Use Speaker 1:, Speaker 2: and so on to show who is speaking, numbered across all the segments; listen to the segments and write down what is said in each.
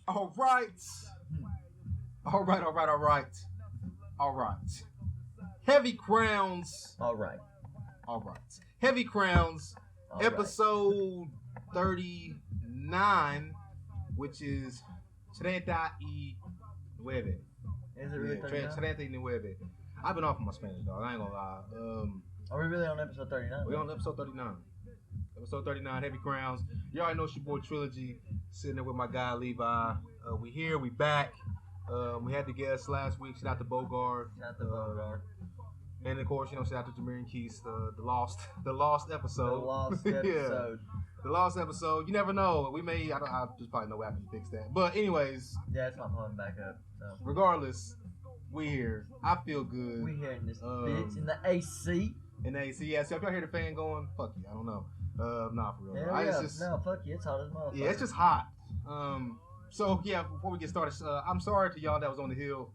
Speaker 1: All right. All right, all right, all right. All right. Heavy Crowns.
Speaker 2: All right.
Speaker 1: All right. Heavy Crowns,
Speaker 2: All
Speaker 1: episode 39, which is 39.
Speaker 2: Is it really
Speaker 1: Yeah,
Speaker 2: 39?
Speaker 1: 39. I've been off of my Spanish, dog. I ain't gonna lie.
Speaker 2: Are we really on episode 39?
Speaker 1: We're on episode 39. Episode 39, Heavy Crowns. You already know it's your boy Trilogy, sitting there with my guy Levi. We here, we back. We had the guest last week. Shout out to Bogart.
Speaker 2: Shout out to Bogart.
Speaker 1: And of course, shout out to Jameer and Keith, the lost episode.
Speaker 2: The lost episode.
Speaker 1: Yeah. The lost episode. You never know. We may. I just probably know after you fix that. But anyways.
Speaker 2: Yeah, it's not pulling back up. So.
Speaker 1: Regardless, we here. I feel good.
Speaker 2: We here in this bitch in the AC.
Speaker 1: In the AC. Yeah. So if y'all hear the fan going, fuck you. I don't know. Nah, for real.
Speaker 2: Yeah, no, fuck you. It's hot as motherfucker.
Speaker 1: Yeah, it's just hot. So yeah, before we get started, I'm sorry to y'all that was on the hill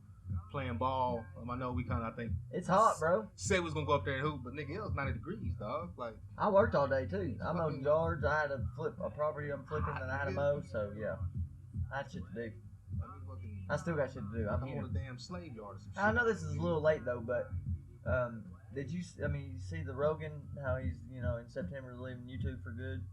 Speaker 1: playing ball. I know we kind of, I think
Speaker 2: it's hot, bro.
Speaker 1: Said we was gonna go up there and hoop, but nigga, it was 90 degrees, dog. Like
Speaker 2: I worked all day too. I mowed yards. I had to flip a property I'm flipping that I had to mow. So yeah, I had shit to do. I still got shit to do. I'm
Speaker 1: on a damn slave yard or some shit.
Speaker 2: I know this is a little late though, but did you? I mean, you see the Rogan how he's in September leaving YouTube for good.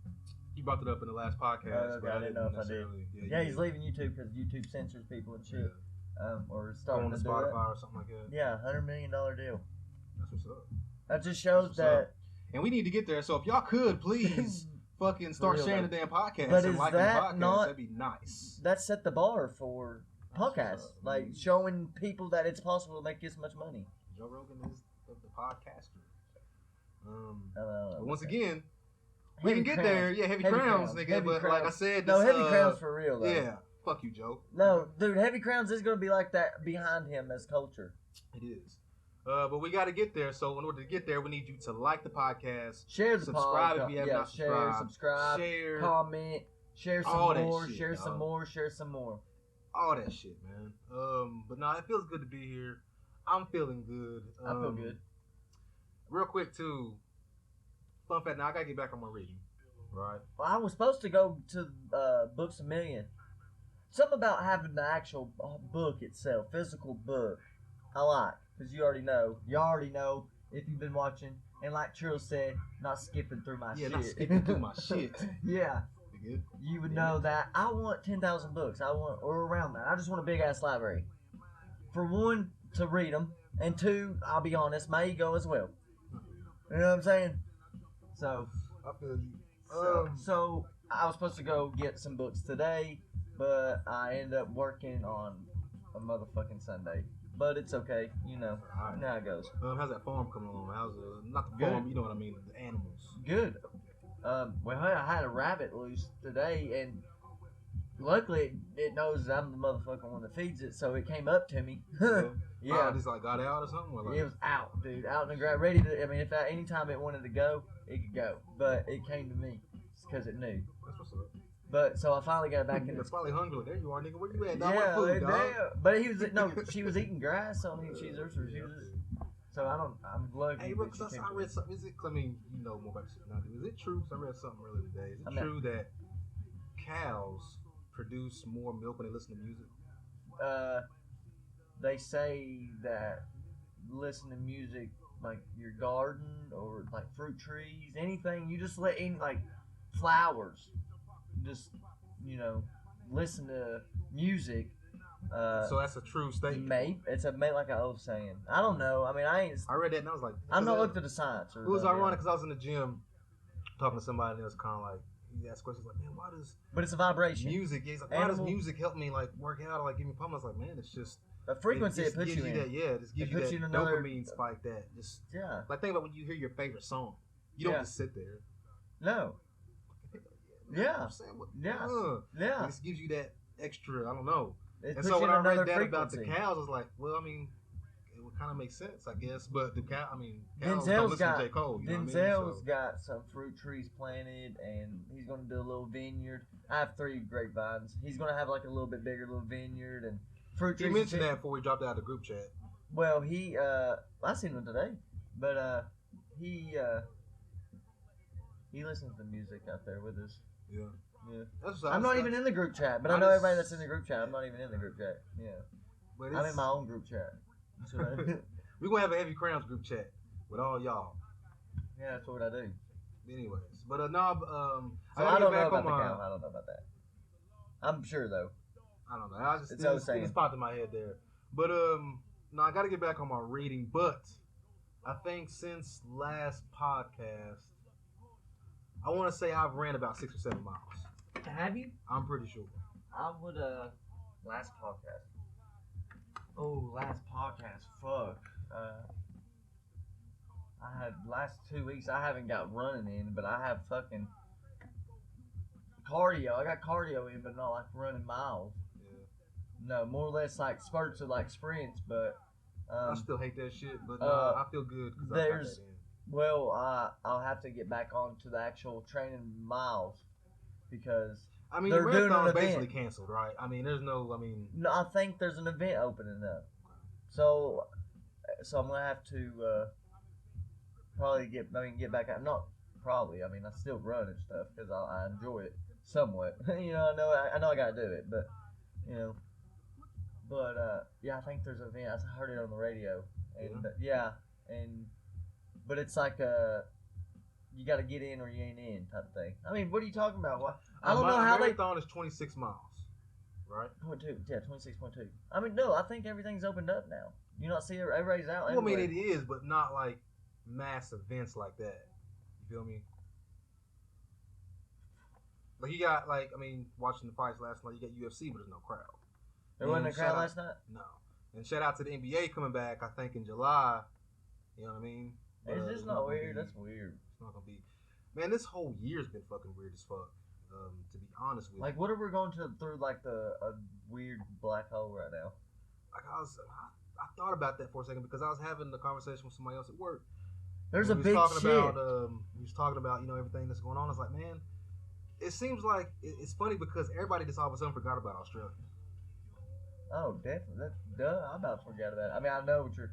Speaker 1: He brought it up in the last podcast.
Speaker 2: Oh, okay, I didn't know if I did. Yeah, he's leaving YouTube because YouTube censors people and shit. Yeah. Or starting to do
Speaker 1: Spotify or something like that.
Speaker 2: Yeah, $100 million deal.
Speaker 1: That's what's up.
Speaker 2: That just shows that.
Speaker 1: Up. And we need to get there. So if y'all could please fucking start sharing the damn podcast
Speaker 2: but
Speaker 1: and liking the podcast, that'd be nice.
Speaker 2: That set the bar for podcasts, like showing people that it's possible to make this much money.
Speaker 1: Joe Rogan is the podcaster.
Speaker 2: But
Speaker 1: once again. We can get there. Yeah, heavy crowns, nigga.
Speaker 2: Heavy
Speaker 1: but
Speaker 2: crowns.
Speaker 1: like I said,
Speaker 2: no, heavy crowns for real, though.
Speaker 1: Yeah. Fuck you, Joe.
Speaker 2: No, dude, heavy crowns is going to be like that behind him as culture.
Speaker 1: It is. But we got to get there. So in order to get there, we need you to like the podcast.
Speaker 2: Share the
Speaker 1: subscribe if you have not subscribed.
Speaker 2: Subscribe. Share. Comment. Share some more. Shit, share some more. Share some more.
Speaker 1: All that shit, man. But no, it feels good to be here. I'm feeling good.
Speaker 2: I feel good.
Speaker 1: Real quick, too. Fun fact, now I gotta get back on my reading, right?
Speaker 2: Well, I was supposed to go to Books A Million. Something about having the actual book itself, physical book, I like. Because you already know if you've been watching. And like Trill said, not skipping through my shit.
Speaker 1: Yeah, not skipping through my shit.
Speaker 2: Yeah. You would know that I want 10,000 books. Or around that. I just want a big-ass library. For one, to read them. And two, I'll be honest, my ego as well. You know what I'm saying? So,
Speaker 1: I feel you.
Speaker 2: So I was supposed to go get some books today, but I ended up working on a motherfucking Sunday. But it's okay, now how it goes.
Speaker 1: How's that farm coming along? How's not the farm, you know what I mean, the animals.
Speaker 2: Good. Well, I had a rabbit loose today, and luckily it knows that I'm the motherfucking one that feeds it, so it came up to me.
Speaker 1: Yeah. Just like got out or something? Or like...
Speaker 2: It was out, dude. Out in the ground, ready to. I mean, anytime it wanted to go, it could go. But it came to me because it knew.
Speaker 1: That's what's up.
Speaker 2: But so I finally got back in.
Speaker 1: It's probably hungry. There you are, nigga. Where you at? Dog? Yeah, food, dog?
Speaker 2: But she was eating grass. So I mean, so I'm lucky.
Speaker 1: Hey, look, I read something. I mean, you know more about this than I do. Is it true? Because I read something earlier today. Is it true that cows produce more milk when they listen to music?
Speaker 2: They say that listen to music like your garden or like fruit trees, anything you just let in, like flowers, just listen to music.
Speaker 1: So that's a true statement.
Speaker 2: Maybe it's like an old saying. I don't know. I mean, I
Speaker 1: read that and I was like,
Speaker 2: I'm not looked at the science.
Speaker 1: It was ironic because I was in the gym talking to somebody and it was kind of like. He asked questions like, man, why does...
Speaker 2: But it's a vibration.
Speaker 1: Music, yeah. He's like, why does music help me, like, work out or, like, give me pump? I was like, man, it's just...
Speaker 2: A frequency it puts you in.
Speaker 1: That, yeah, just gives you that dopamine spike that just...
Speaker 2: Yeah.
Speaker 1: Like, think about when you hear your favorite song. You don't just sit there.
Speaker 2: No. Yeah.
Speaker 1: Yeah. It just gives you that extra, I don't know.
Speaker 2: And
Speaker 1: so when I read that about the cows, I was like, well, I mean... kind of makes sense, I guess. But cows
Speaker 2: Denzel's
Speaker 1: got J. Cole,
Speaker 2: Denzel's got some fruit trees planted, and he's going to do a little vineyard. I have 3 grapevines. He's going to have like a little bit bigger little vineyard and fruit trees.
Speaker 1: He mentioned that before we dropped out of the group chat.
Speaker 2: Well, I seen him today, but he listens to music out there with us.
Speaker 1: Yeah.
Speaker 2: Yeah.
Speaker 1: That's what
Speaker 2: I'm not even in the group chat, but I know everybody that's in the group chat. I'm not even in the group chat. Yeah.
Speaker 1: But
Speaker 2: I'm in my own group chat. So
Speaker 1: We're gonna have a Heavy Crowns group chat with all y'all.
Speaker 2: yeah, that's what I do.
Speaker 1: Anyways, but no,
Speaker 2: So I don't know about the count. I don't know about that. I'm sure though.
Speaker 1: I don't know. I just
Speaker 2: It's all saying.
Speaker 1: it's popped in my head there. But no, I got to get back on my reading. But I think since last podcast, I want to say I've ran about 6 or 7 miles.
Speaker 2: Have you?
Speaker 1: I'm pretty sure.
Speaker 2: I would last podcast. Oh, last podcast. Fuck. I had last 2 weeks. I haven't got running in, but I have fucking cardio. I got cardio in, but not like running miles.
Speaker 1: Yeah.
Speaker 2: No, more or less like spurts of like sprints, but
Speaker 1: I still hate that shit, but I feel good because I got that in.
Speaker 2: Well, I'll have to get back on to the actual training miles because
Speaker 1: I mean,
Speaker 2: they're
Speaker 1: the
Speaker 2: doing an
Speaker 1: marathon's
Speaker 2: event.
Speaker 1: basically canceled, right? I mean, there's no. I mean,
Speaker 2: No, I think there's an event opening up, so I'm gonna have to probably get back out. Not probably. I mean, I still run and stuff because I enjoy it somewhat. You know, I know I gotta do it, but you know, yeah, I think there's an event. I heard it on the radio, and but it's like you got to get in or you ain't in type of thing. I mean, what are you talking about? What? I don't know how they.
Speaker 1: Marathon is 26 miles, right?
Speaker 2: 0.2, yeah, 26.2. I mean, no, I think everything's opened up now. You not see everybody's out.
Speaker 1: Well, I mean, it is, but not like mass events like that. You feel me? Like you got watching the fights last night, you got UFC, but there's no crowd.
Speaker 2: There wasn't a crowd last night?
Speaker 1: No. And shout out to the NBA coming back, I think, in July. You know what I mean?
Speaker 2: Is this not weird? That's weird.
Speaker 1: It's not going to be. Man, this whole year's been fucking weird as fuck, to be honest with you.
Speaker 2: Like, what are we going through, like, a weird black hole right now?
Speaker 1: Like, I thought about that for a second because I was having a conversation with somebody else at work.
Speaker 2: There's a big shit.
Speaker 1: He was talking about, everything that's going on. It's like, man, it seems like it's funny because everybody just all of a sudden forgot about Australia.
Speaker 2: Oh, definitely. I'm about to forget about it. I mean, I know what you're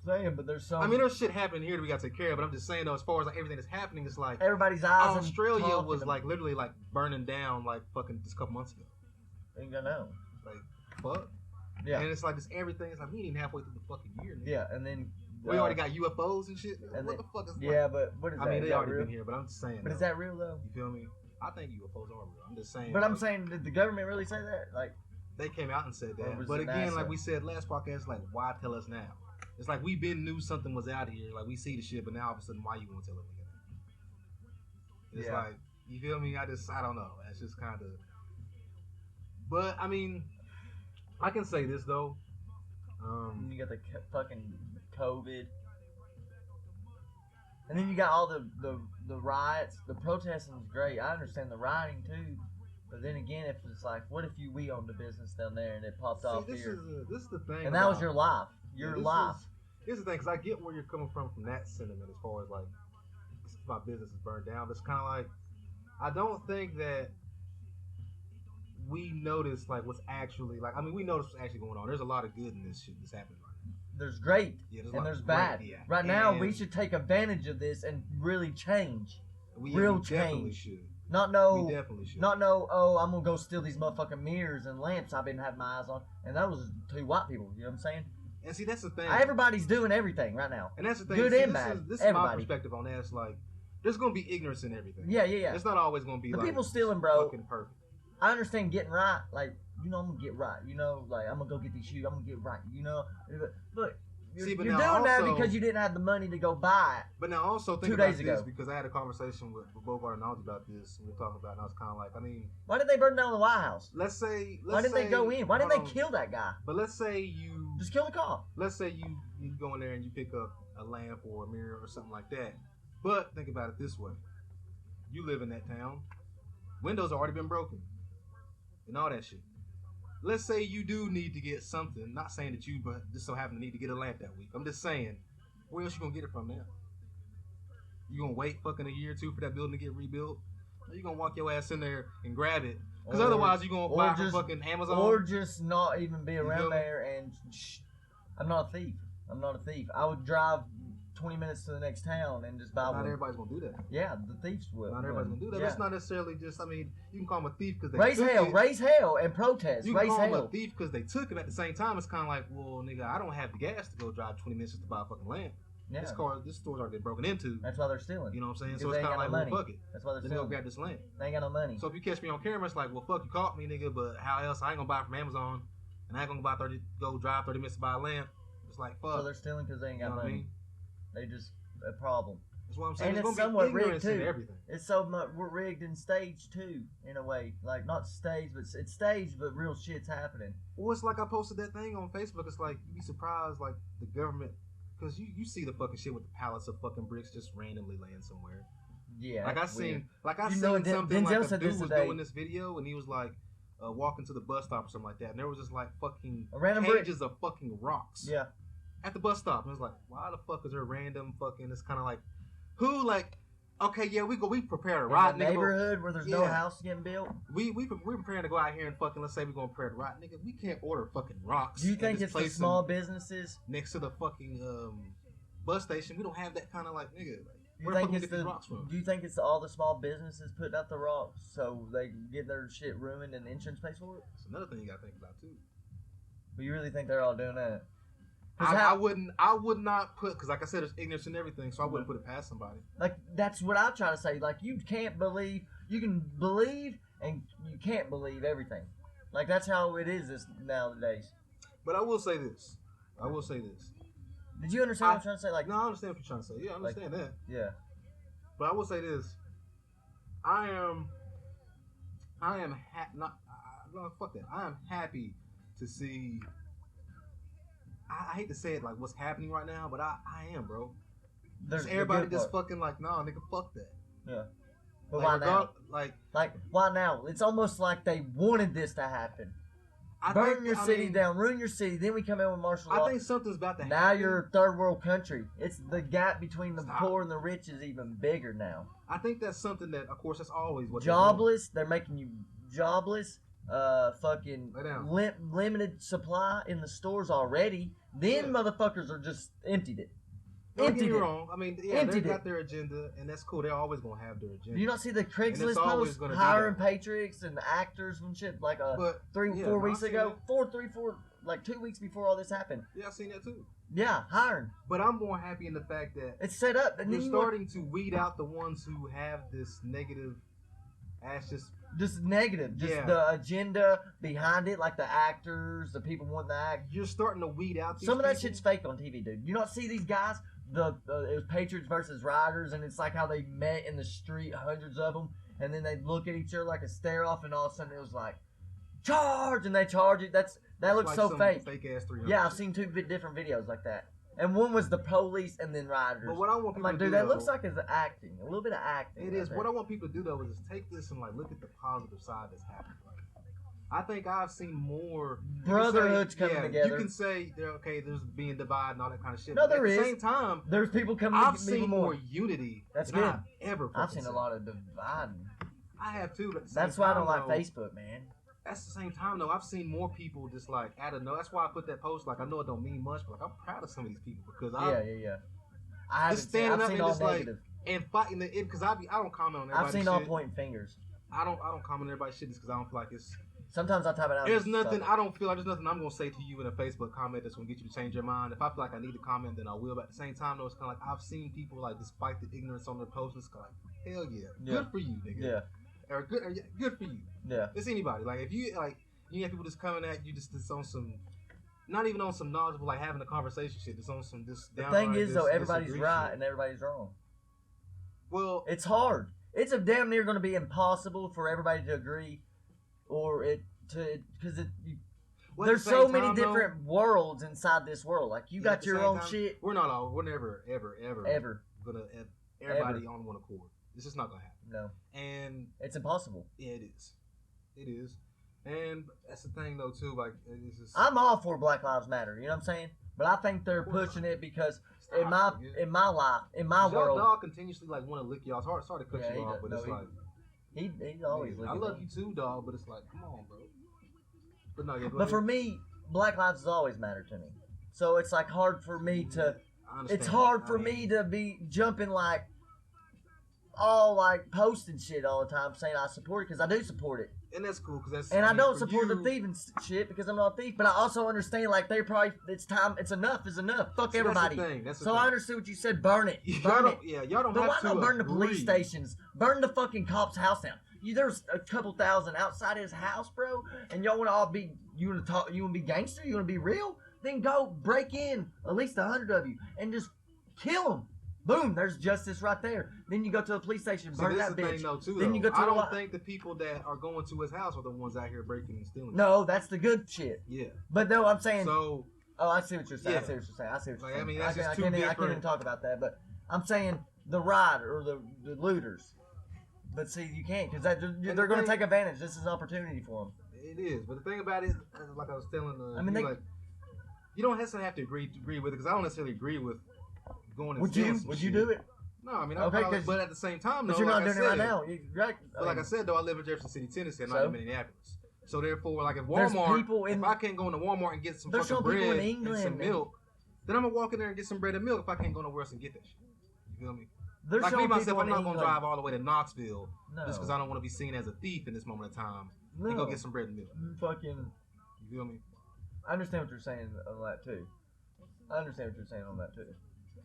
Speaker 2: saying, but there's some.
Speaker 1: I mean, there's shit happening here that we got to take care of, but I'm just saying, though, as far as like everything that's happening, it's like
Speaker 2: everybody's eyes.
Speaker 1: Australia was like literally like burning down like fucking just a couple months ago.
Speaker 2: Ain't gonna know.
Speaker 1: Like, fuck.
Speaker 2: Yeah.
Speaker 1: And it's like just everything. It's like we ain't even halfway through the fucking year. Nigga.
Speaker 2: Yeah, and then
Speaker 1: we already got UFOs and shit.
Speaker 2: And
Speaker 1: what the fuck is that?
Speaker 2: Yeah, but what is that?
Speaker 1: I mean,
Speaker 2: is
Speaker 1: they already
Speaker 2: real?
Speaker 1: been here, but I'm just saying.
Speaker 2: But
Speaker 1: though,
Speaker 2: is that real though?
Speaker 1: You feel me? I think UFOs are real. I'm just saying.
Speaker 2: But I'm saying, did the government really say that? Like.
Speaker 1: They came out and said that. But again,
Speaker 2: NASA?
Speaker 1: like we said last podcast, like, why tell us now? It's like we been knew something was out here. Like, we see the shit, but now all of a sudden, why you want to tell a nigga that? It's like, you feel me? I don't know. That's just kind of. But, I mean, I can say this, though.
Speaker 2: You got the fucking COVID. And then you got all the riots. The protesting is great. I understand the rioting, too. But then again, if it's like, what if we owned a business down there and it popped off here?
Speaker 1: This is the thing.
Speaker 2: And that was your life. Your life.
Speaker 1: Here's the thing, because I get where you're coming from that sentiment as far as like, my business is burned down. But it's kind of like, I don't think that we notice like what's actually, like, I mean, we notice what's actually going on. There's a lot of good in this shit that's happening right now.
Speaker 2: There's great.
Speaker 1: Yeah,
Speaker 2: and there's bad.
Speaker 1: Yeah.
Speaker 2: Right now, we should take advantage of this and really change. Real change.
Speaker 1: Definitely should.
Speaker 2: We
Speaker 1: definitely should.
Speaker 2: Oh, I'm gonna go steal these motherfucking mirrors and lamps I've been having my eyes on. And that was 2 white people, you know what I'm saying?
Speaker 1: And see, that's the thing.
Speaker 2: Everybody's doing everything right now.
Speaker 1: And that's the thing.
Speaker 2: Good and bad.
Speaker 1: This is my perspective on that. It's like, there's gonna be ignorance in everything.
Speaker 2: Yeah.
Speaker 1: It's not always gonna be
Speaker 2: the
Speaker 1: like
Speaker 2: people stealing, bro.
Speaker 1: Fucking perfect.
Speaker 2: I understand getting right. Like, I'm gonna get right. Like, I'm gonna go get these shoes. I'm gonna get right. But you're doing that because you didn't have the money to go buy it.
Speaker 1: But now also think
Speaker 2: 2
Speaker 1: about
Speaker 2: days
Speaker 1: this
Speaker 2: ago.
Speaker 1: because I had a conversation with Bogart and Aldi about this. We were talking about it, and I was kind of like, I mean,
Speaker 2: why did they burn down the White House?
Speaker 1: Why
Speaker 2: didn't they go in? Why didn't they kill that guy?
Speaker 1: But let's say you
Speaker 2: just kill the cop.
Speaker 1: Let's say you go in there and you pick up a lamp or a mirror or something like that. But think about it this way: you live in that town. Windows have already been broken, and all that shit. Let's say you do need to get something. Not saying that you, but just so happen to need to get a lamp that week. I'm just saying, where else you gonna get it from now? You gonna wait fucking a year or two for that building to get rebuilt? Or you gonna walk your ass in there and grab it? Because otherwise you gonna buy from fucking Amazon.
Speaker 2: Or just not even be around there and I'm not a thief. I would drive 20 minutes to the next town and just buy
Speaker 1: Not
Speaker 2: one.
Speaker 1: everybody's gonna do that.
Speaker 2: Yeah, the thieves will.
Speaker 1: Not everybody's gonna do that.
Speaker 2: Yeah.
Speaker 1: That's not necessarily just. I mean, you can call them a thief because they
Speaker 2: Raise
Speaker 1: took
Speaker 2: hell,
Speaker 1: it.
Speaker 2: raise hell, and protest.
Speaker 1: You can
Speaker 2: Raise
Speaker 1: call them a
Speaker 2: hell.
Speaker 1: thief because they took it. At the same time, it's kind of like, well, nigga, I don't have the gas to go drive 20 minutes just to buy a fucking lamp.
Speaker 2: Yeah,
Speaker 1: This store's already been broken into.
Speaker 2: that's why they're stealing.
Speaker 1: You know what I'm saying?
Speaker 2: Because
Speaker 1: So
Speaker 2: they
Speaker 1: it's
Speaker 2: ain't
Speaker 1: kind of
Speaker 2: got
Speaker 1: like,
Speaker 2: no
Speaker 1: well,
Speaker 2: money.
Speaker 1: fuck it.
Speaker 2: That's why they're
Speaker 1: Let me go
Speaker 2: stealing.
Speaker 1: grab this lamp.
Speaker 2: They ain't got no money.
Speaker 1: So if you catch me on camera, it's like, well, fuck, you caught me, nigga, but how else? I ain't gonna buy it from Amazon, and I ain't gonna go drive 30 minutes to buy a lamp. It's like, fuck.
Speaker 2: So they're stealing because they ain't
Speaker 1: you
Speaker 2: got
Speaker 1: know what I
Speaker 2: money.
Speaker 1: mean?
Speaker 2: They just a problem.
Speaker 1: That's what I'm saying.
Speaker 2: And
Speaker 1: There's
Speaker 2: it's
Speaker 1: gonna
Speaker 2: somewhat
Speaker 1: be ignorance
Speaker 2: rigged
Speaker 1: in
Speaker 2: too.
Speaker 1: everything.
Speaker 2: It's so much we're rigged in stage too, in a way. Like not stage, but it's staged, but real shit's happening.
Speaker 1: Well, it's like I posted that thing on Facebook. It's like you'd be surprised, like the government, because you see the fucking shit with the pallets of fucking bricks just randomly laying somewhere.
Speaker 2: Yeah.
Speaker 1: Like I
Speaker 2: that's weird.
Speaker 1: seen something
Speaker 2: Denzel
Speaker 1: like a
Speaker 2: said
Speaker 1: dude
Speaker 2: this
Speaker 1: was
Speaker 2: today.
Speaker 1: doing this video and he was like walking to the bus stop or something like that, and there was just like fucking
Speaker 2: A random brick.
Speaker 1: cages of fucking rocks.
Speaker 2: Yeah.
Speaker 1: At the bus stop, and it's like, why the fuck is there random fucking? It's kind of like, who like, okay, yeah, we prepared to
Speaker 2: In
Speaker 1: ride,
Speaker 2: the
Speaker 1: nigga.
Speaker 2: neighborhood where there's no
Speaker 1: Yeah.
Speaker 2: house getting built.
Speaker 1: We're preparing to go out here and fucking, let's say we're gonna prepare to ride, nigga. We can't order fucking rocks.
Speaker 2: Do you
Speaker 1: and
Speaker 2: think
Speaker 1: just
Speaker 2: it's the
Speaker 1: place
Speaker 2: small
Speaker 1: them
Speaker 2: businesses?
Speaker 1: next to the fucking bus station? We don't have that kind of like, nigga. Like,
Speaker 2: You
Speaker 1: where the fuck
Speaker 2: think
Speaker 1: we
Speaker 2: it's
Speaker 1: get these rocks from?
Speaker 2: Do you think it's all the small businesses putting out the rocks so they can get their shit ruined and the insurance pays for it?
Speaker 1: That's another thing you gotta think about too.
Speaker 2: But you really think they're all doing that? 'Cause
Speaker 1: I would not put, because like I said, there's ignorance in everything, so I wouldn't put it past somebody.
Speaker 2: Like that's what I'm trying to say. Like you can't believe, you can believe and you can't believe everything. Like that's how it is nowadays.
Speaker 1: But I will say this.
Speaker 2: Did you understand what I'm trying to say? Like
Speaker 1: No, I understand what you're trying to say. Yeah, I understand that.
Speaker 2: yeah,
Speaker 1: But I will say this. I am fuck that. I am happy to see. I hate to say it like what's happening right now, but I am, bro.
Speaker 2: there's
Speaker 1: Just
Speaker 2: the
Speaker 1: everybody
Speaker 2: good
Speaker 1: just
Speaker 2: part.
Speaker 1: fucking like, nah, nigga, fuck that.
Speaker 2: Yeah. But
Speaker 1: Like,
Speaker 2: why now?
Speaker 1: Like,
Speaker 2: Why now? It's almost like they wanted this to happen. Burn your city down, ruin your city. Then we come in with martial law.
Speaker 1: I think something's about to happen.
Speaker 2: Now you're a third world country. It's the gap between the
Speaker 1: Stop.
Speaker 2: poor and the rich is even bigger now.
Speaker 1: I think that's something that, of course, that's always what
Speaker 2: Jobless. They're making you jobless. Fucking
Speaker 1: Lay down.
Speaker 2: limited supply in the stores already. Then
Speaker 1: Yeah.
Speaker 2: motherfuckers are just emptied it.
Speaker 1: Don't get
Speaker 2: Emptied
Speaker 1: me
Speaker 2: it.
Speaker 1: wrong. I mean, yeah,
Speaker 2: Emptied
Speaker 1: they got
Speaker 2: it.
Speaker 1: their agenda, and that's cool. They're always gonna have their agenda.
Speaker 2: Do you not see the Craigslist
Speaker 1: always
Speaker 2: posts
Speaker 1: gonna be
Speaker 2: hiring
Speaker 1: that.
Speaker 2: patriots and actors and shit like
Speaker 1: But
Speaker 2: 4
Speaker 1: yeah,
Speaker 2: weeks
Speaker 1: I seen
Speaker 2: ago?
Speaker 1: that.
Speaker 2: 4 like 2 weeks before all this happened.
Speaker 1: Yeah, I seen that too.
Speaker 2: Yeah, hiring.
Speaker 1: But I'm more happy in the fact that
Speaker 2: It's set up, and
Speaker 1: you're
Speaker 2: then
Speaker 1: starting to weed out the ones who have this negative ass
Speaker 2: just negative, just
Speaker 1: Yeah.
Speaker 2: the agenda behind it, like the actors, the people wanting to act.
Speaker 1: You're starting to weed out these
Speaker 2: Some of that
Speaker 1: people.
Speaker 2: shit's fake on TV, dude. You not see these guys? It was Patriots versus Riders, and it's like how they met in the street, hundreds of them, and then they look at each other like a stare off, and all of a sudden it was like, charge, and they charge it. That looks
Speaker 1: like
Speaker 2: so
Speaker 1: some
Speaker 2: fake.
Speaker 1: Fake ass 300.
Speaker 2: Yeah, I've seen two different videos like that, and one was the police, and then Riders.
Speaker 1: But what I want
Speaker 2: I'm
Speaker 1: people
Speaker 2: like,
Speaker 1: to do,
Speaker 2: dude, that
Speaker 1: though,
Speaker 2: looks like it's acting, a little bit of acting.
Speaker 1: it
Speaker 2: right
Speaker 1: is.
Speaker 2: there.
Speaker 1: What I want people to do though is just take this and like look at the positive side that's happening. I think I've seen more you can
Speaker 2: Brotherhoods
Speaker 1: say-
Speaker 2: coming
Speaker 1: yeah,
Speaker 2: together.
Speaker 1: You can say they're okay. There's being divided and all that kind of shit.
Speaker 2: No,
Speaker 1: but
Speaker 2: there
Speaker 1: at
Speaker 2: is.
Speaker 1: the same time,
Speaker 2: There's people coming
Speaker 1: I've
Speaker 2: to
Speaker 1: seen
Speaker 2: even
Speaker 1: more
Speaker 2: more.
Speaker 1: unity.
Speaker 2: That's
Speaker 1: than
Speaker 2: good.
Speaker 1: I've ever.
Speaker 2: I've
Speaker 1: fucking
Speaker 2: seen a
Speaker 1: seen.
Speaker 2: lot of dividing.
Speaker 1: I have too. But at the
Speaker 2: That's
Speaker 1: same
Speaker 2: why I
Speaker 1: time,
Speaker 2: don't like
Speaker 1: though,
Speaker 2: Facebook, man.
Speaker 1: That's the same time though. I've seen more people just like out of no. That's why I put that post. Like I know it don't mean much, but like I'm proud of some of these people because
Speaker 2: Yeah. I haven't
Speaker 1: Just
Speaker 2: seen.
Speaker 1: standing
Speaker 2: I've
Speaker 1: up
Speaker 2: seen
Speaker 1: and
Speaker 2: all
Speaker 1: just like
Speaker 2: negative.
Speaker 1: and fighting the because I don't comment on everybody's
Speaker 2: I've seen
Speaker 1: shit.
Speaker 2: all pointing fingers.
Speaker 1: I don't comment on everybody's shit just because I don't feel like it's.
Speaker 2: Sometimes I type it out.
Speaker 1: There's
Speaker 2: and
Speaker 1: nothing.
Speaker 2: stuff.
Speaker 1: I don't feel like there's nothing I'm gonna say to you in a Facebook comment that's gonna get you to change your mind. If I feel like I need to comment, then I will. But at the same time, though, it's kind of like I've seen people like despite the ignorance on their posts, it's kind of like hell yeah,
Speaker 2: Yeah.
Speaker 1: good for you, nigga.
Speaker 2: Yeah.
Speaker 1: Or good for you.
Speaker 2: Yeah.
Speaker 1: It's anybody. Like if you like, you have people just coming at you just on some, not even on some knowledgeable like having a conversation shit. Just on some just.
Speaker 2: The thing is, though, everybody's right and everybody's wrong.
Speaker 1: Well,
Speaker 2: It's hard. It's a damn near going to be impossible for everybody to agree, or because
Speaker 1: well, at
Speaker 2: there's
Speaker 1: the
Speaker 2: so
Speaker 1: same
Speaker 2: many
Speaker 1: time, though,
Speaker 2: different worlds inside this world. Like you
Speaker 1: at
Speaker 2: got
Speaker 1: the
Speaker 2: your
Speaker 1: same
Speaker 2: own
Speaker 1: time,
Speaker 2: shit.
Speaker 1: We're not all. We're never, ever
Speaker 2: Ever.
Speaker 1: gonna have everybody on one accord. It's just not gonna happen.
Speaker 2: No,
Speaker 1: And
Speaker 2: it's impossible.
Speaker 1: yeah, it is. It is. And that's the thing though too. Like it's just.
Speaker 2: I'm all for Black Lives Matter. You know what I'm saying? But I think they're pushing it because in my life, in my
Speaker 1: Y'all
Speaker 2: world,
Speaker 1: dog continuously like want to lick y'all's heart. Sorry to cut
Speaker 2: Yeah,
Speaker 1: you
Speaker 2: he
Speaker 1: off,
Speaker 2: does.
Speaker 1: but
Speaker 2: No,
Speaker 1: it's
Speaker 2: he-
Speaker 1: like
Speaker 2: he's always
Speaker 1: yeah, I
Speaker 2: looking
Speaker 1: love
Speaker 2: at
Speaker 1: you
Speaker 2: me.
Speaker 1: too, dog. But it's like, come on, bro. But no, yeah.
Speaker 2: But for me, Black lives has always mattered to me. So it's like hard for me to.
Speaker 1: I understand.
Speaker 2: It's hard for
Speaker 1: I mean,
Speaker 2: me to be jumping like all like posting shit all the time saying I support it because I do support it.
Speaker 1: and that's cool because that's.
Speaker 2: And I
Speaker 1: mean,
Speaker 2: don't
Speaker 1: for
Speaker 2: support
Speaker 1: you,
Speaker 2: the thieving shit because I'm not a thief. But I also understand like they probably it's time. It's enough. Is enough. Fuck
Speaker 1: See,
Speaker 2: everybody.
Speaker 1: That's the thing. That's the
Speaker 2: So
Speaker 1: thing.
Speaker 2: I understood what you said. Burn it.
Speaker 1: Y'all
Speaker 2: Burn
Speaker 1: don't,
Speaker 2: it.
Speaker 1: yeah, y'all don't
Speaker 2: But why
Speaker 1: have to
Speaker 2: not burn the
Speaker 1: agree.
Speaker 2: police stations? Burn the fucking cop's house down. There's a couple thousand outside his house, bro. And y'all want to all be you want to talk? You want to be gangster? You want to be real? Then go break in at least 100 of you and just kill them. Boom, there's justice right there. Then you go to a police station,
Speaker 1: See,
Speaker 2: burn
Speaker 1: this
Speaker 2: that
Speaker 1: is the
Speaker 2: bitch.
Speaker 1: thing, though, too.
Speaker 2: Then
Speaker 1: Though.
Speaker 2: you go to
Speaker 1: I
Speaker 2: a
Speaker 1: don't
Speaker 2: lot-
Speaker 1: think the people that are going to his house are the ones out here breaking and stealing.
Speaker 2: No, that's the good shit.
Speaker 1: Yeah.
Speaker 2: But no, I'm saying.
Speaker 1: So
Speaker 2: Oh, I see what you're saying. I
Speaker 1: Yeah.
Speaker 2: see what you're saying. I see what you're
Speaker 1: Like,
Speaker 2: saying.
Speaker 1: I mean, that's just
Speaker 2: I
Speaker 1: two
Speaker 2: can't even
Speaker 1: different-
Speaker 2: talk about that, but I'm saying the riot or the looters. But see, you can't because they're
Speaker 1: the
Speaker 2: going to
Speaker 1: thing-
Speaker 2: take advantage. This is an opportunity for them.
Speaker 1: it is, but the thing about it, like I was telling,
Speaker 2: I mean,
Speaker 1: you,
Speaker 2: they-
Speaker 1: like, you don't necessarily have to agree with it because I don't necessarily agree with going and
Speaker 2: Would
Speaker 1: stealing
Speaker 2: you?
Speaker 1: some
Speaker 2: Would you
Speaker 1: shit.
Speaker 2: do it?
Speaker 1: No, I mean,
Speaker 2: Okay,
Speaker 1: I,
Speaker 2: 'cause-
Speaker 1: but at the same time, though,
Speaker 2: But you're
Speaker 1: like
Speaker 2: not
Speaker 1: I
Speaker 2: doing it right
Speaker 1: said-
Speaker 2: now. You, right?
Speaker 1: But like I said, though, I live in Jefferson City, Tennessee, and
Speaker 2: So?
Speaker 1: not in Minneapolis. So therefore, like if
Speaker 2: There's
Speaker 1: Walmart,
Speaker 2: people in-
Speaker 1: if I can't go into Walmart and get some
Speaker 2: There's
Speaker 1: fucking
Speaker 2: some people
Speaker 1: bread
Speaker 2: in England
Speaker 1: and some
Speaker 2: and-
Speaker 1: milk, then I'm gonna walk in there and get some bread and milk if I can't go nowhere else and get that shit. You feel me?
Speaker 2: There's
Speaker 1: Like
Speaker 2: some
Speaker 1: me myself,
Speaker 2: people
Speaker 1: I'm
Speaker 2: in
Speaker 1: not gonna
Speaker 2: England.
Speaker 1: drive all the way to Knoxville
Speaker 2: No.
Speaker 1: just because I don't want to be seen as a thief in this moment of time
Speaker 2: No.
Speaker 1: and go get some bread and milk.
Speaker 2: Fucking.
Speaker 1: You feel me?
Speaker 2: I understand what you're saying on that too. I understand what you're saying on that too.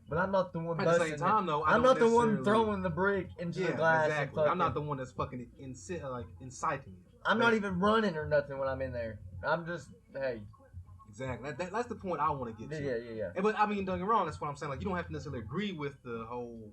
Speaker 2: But I'm not the one
Speaker 1: At the
Speaker 2: busting
Speaker 1: same
Speaker 2: it.
Speaker 1: time, though, I
Speaker 2: I'm
Speaker 1: don't
Speaker 2: not the one
Speaker 1: necessarily-
Speaker 2: throwing the brick into the
Speaker 1: Yeah,
Speaker 2: glass.
Speaker 1: exactly.
Speaker 2: And fucking,
Speaker 1: I'm not the one that's fucking inciting it.
Speaker 2: I'm not even running or nothing when I'm in there. I'm just, hey.
Speaker 1: Exactly. That's the point I want to get to.
Speaker 2: Yeah.
Speaker 1: And, but I mean, don't get me wrong. That's what I'm saying. Like, you don't have to necessarily agree with the whole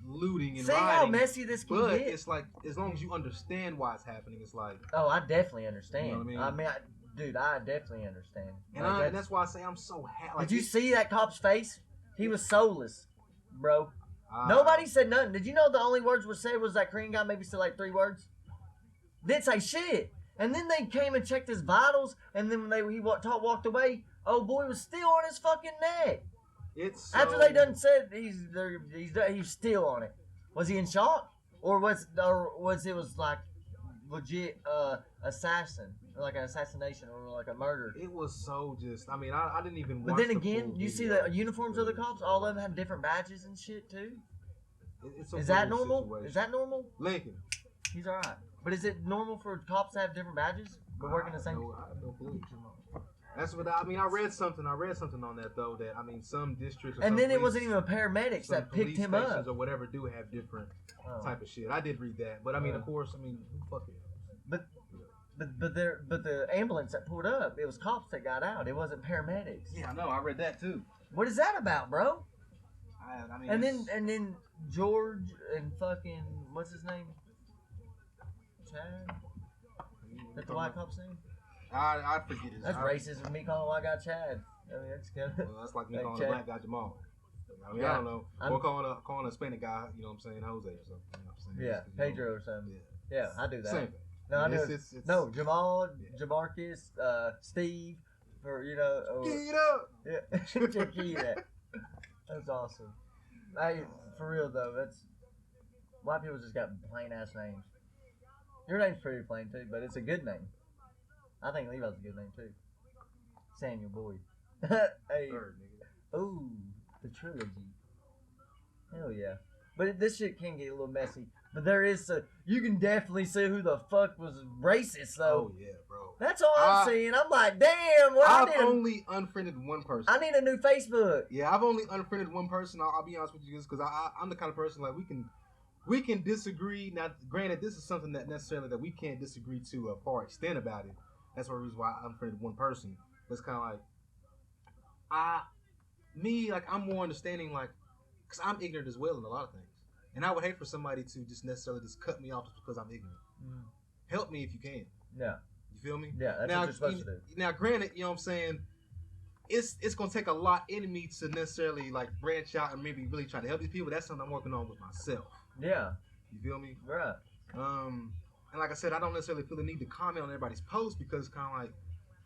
Speaker 1: looting and
Speaker 2: See how
Speaker 1: rioting.
Speaker 2: messy this can
Speaker 1: But
Speaker 2: get?
Speaker 1: it's like, as long as you understand why it's happening, it's like,
Speaker 2: Oh, I definitely understand.
Speaker 1: You know what I mean?
Speaker 2: Dude, I definitely understand.
Speaker 1: and,
Speaker 2: Like,
Speaker 1: and that's why I say I'm so happy. Like,
Speaker 2: did you see that cop's face? He was soulless, bro.
Speaker 1: I-
Speaker 2: Nobody said nothing. Did you know the only words was said was that Korean guy maybe said like 3 words? Didn't say shit. And then they came and checked his vitals, and then when he walked away, oh boy was still on his fucking neck.
Speaker 1: It's
Speaker 2: After
Speaker 1: so-
Speaker 2: they done said he's still on it. Was he in shock, or was it like legit assassin, like an assassination or like a murder?
Speaker 1: It was so just. I mean, I didn't even.
Speaker 2: But
Speaker 1: watch
Speaker 2: then
Speaker 1: the
Speaker 2: again,
Speaker 1: full
Speaker 2: you see
Speaker 1: video.
Speaker 2: the uniforms of the cops. All of them have different badges and shit too.
Speaker 1: It's a
Speaker 2: Is that
Speaker 1: weird
Speaker 2: normal?
Speaker 1: situation.
Speaker 2: Is that normal?
Speaker 1: Lincoln?
Speaker 2: He's all right. But is it normal for cops to have different badges but working the same?
Speaker 1: I have no clue. That's what I mean. I read something on that though. That I mean, some districts. Or
Speaker 2: And
Speaker 1: some
Speaker 2: then it
Speaker 1: police-
Speaker 2: wasn't even paramedics
Speaker 1: some
Speaker 2: that picked
Speaker 1: police
Speaker 2: him
Speaker 1: stations
Speaker 2: up.
Speaker 1: or whatever do have different
Speaker 2: Oh.
Speaker 1: type of shit. I did read that, but I mean,
Speaker 2: Oh.
Speaker 1: of course, I mean, who fuck it?
Speaker 2: But the ambulance that pulled up, it was cops that got out. It wasn't paramedics.
Speaker 1: Yeah, I know. I read that too.
Speaker 2: What is that about, bro?
Speaker 1: I mean,
Speaker 2: And then George and fucking what's his name? Chad. Is that the white cop's name?
Speaker 1: I forget his.
Speaker 2: That's
Speaker 1: I,
Speaker 2: racist for me calling a white guy Chad. I mean, that's good.
Speaker 1: Well, that's like me
Speaker 2: Like
Speaker 1: calling
Speaker 2: Chad.
Speaker 1: a black guy Jamal. I mean,
Speaker 2: Yeah,
Speaker 1: I don't know.
Speaker 2: I'm-
Speaker 1: Or calling a Hispanic guy, you know what I'm saying, Jose or something. You know what I'm saying?
Speaker 2: Yeah,
Speaker 1: Just 'cause, you know,
Speaker 2: Pedro or something.
Speaker 1: Yeah.
Speaker 2: Yeah, I do that.
Speaker 1: Same thing.
Speaker 2: No, I do.
Speaker 1: It's-
Speaker 2: No, Jamal,
Speaker 1: Yeah.
Speaker 2: Jamarcus, Steve, for or,
Speaker 1: Get up.
Speaker 2: yeah, Chiquita. That's awesome. Hey, for real though, that's white people just got plain ass names. Your name's pretty plain too, but it's a good name. I think Levi's a good name too. Samuel Boyd. Hey,
Speaker 1: Third, nigga.
Speaker 2: ooh, the trilogy. Hell yeah. But this shit can get a little messy. But there is you can definitely see who the fuck was racist though.
Speaker 1: Oh yeah, bro.
Speaker 2: That's all I'm seeing. I'm like, damn. Well,
Speaker 1: I've only unfriended one person.
Speaker 2: I need a new Facebook.
Speaker 1: Yeah, I've only unfriended one person. I'll be honest with you, because I'm the kind of person like we can disagree. Now, granted, this is something that necessarily that we can't disagree to a far extent about it. That's one reason why I unfriended one person. It's kind of like I'm more understanding, like, because I'm ignorant as well in a lot of things, and I would hate for somebody to just necessarily just cut me off just because I'm ignorant.
Speaker 2: Mm.
Speaker 1: Help me if you can.
Speaker 2: Yeah.
Speaker 1: You feel me?
Speaker 2: Yeah, that's
Speaker 1: now,
Speaker 2: what you're supposed to do.
Speaker 1: Now, granted, you know what I'm saying, it's gonna take a lot in me to necessarily like branch out and maybe really try to help these people. That's something I'm working on with myself.
Speaker 2: Yeah.
Speaker 1: You feel me?
Speaker 2: Right.
Speaker 1: And like I said, I don't necessarily feel the need to comment on everybody's post because kind of like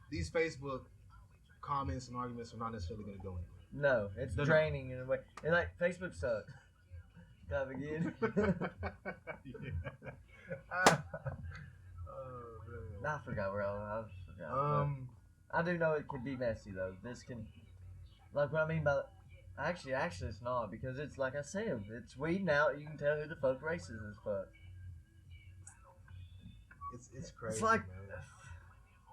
Speaker 1: these Facebook comments and arguments are not necessarily gonna go anywhere.
Speaker 2: No, it's
Speaker 1: They're
Speaker 2: draining in a way. And like Facebook sucks. Time again. I forgot where I forgot. I do know it can be messy though. This can, like what I mean by Actually, it's not because it's like I said, it's weeding out. You can tell who the fuck racist as fuck.
Speaker 1: It's crazy.
Speaker 2: It's like,
Speaker 1: man.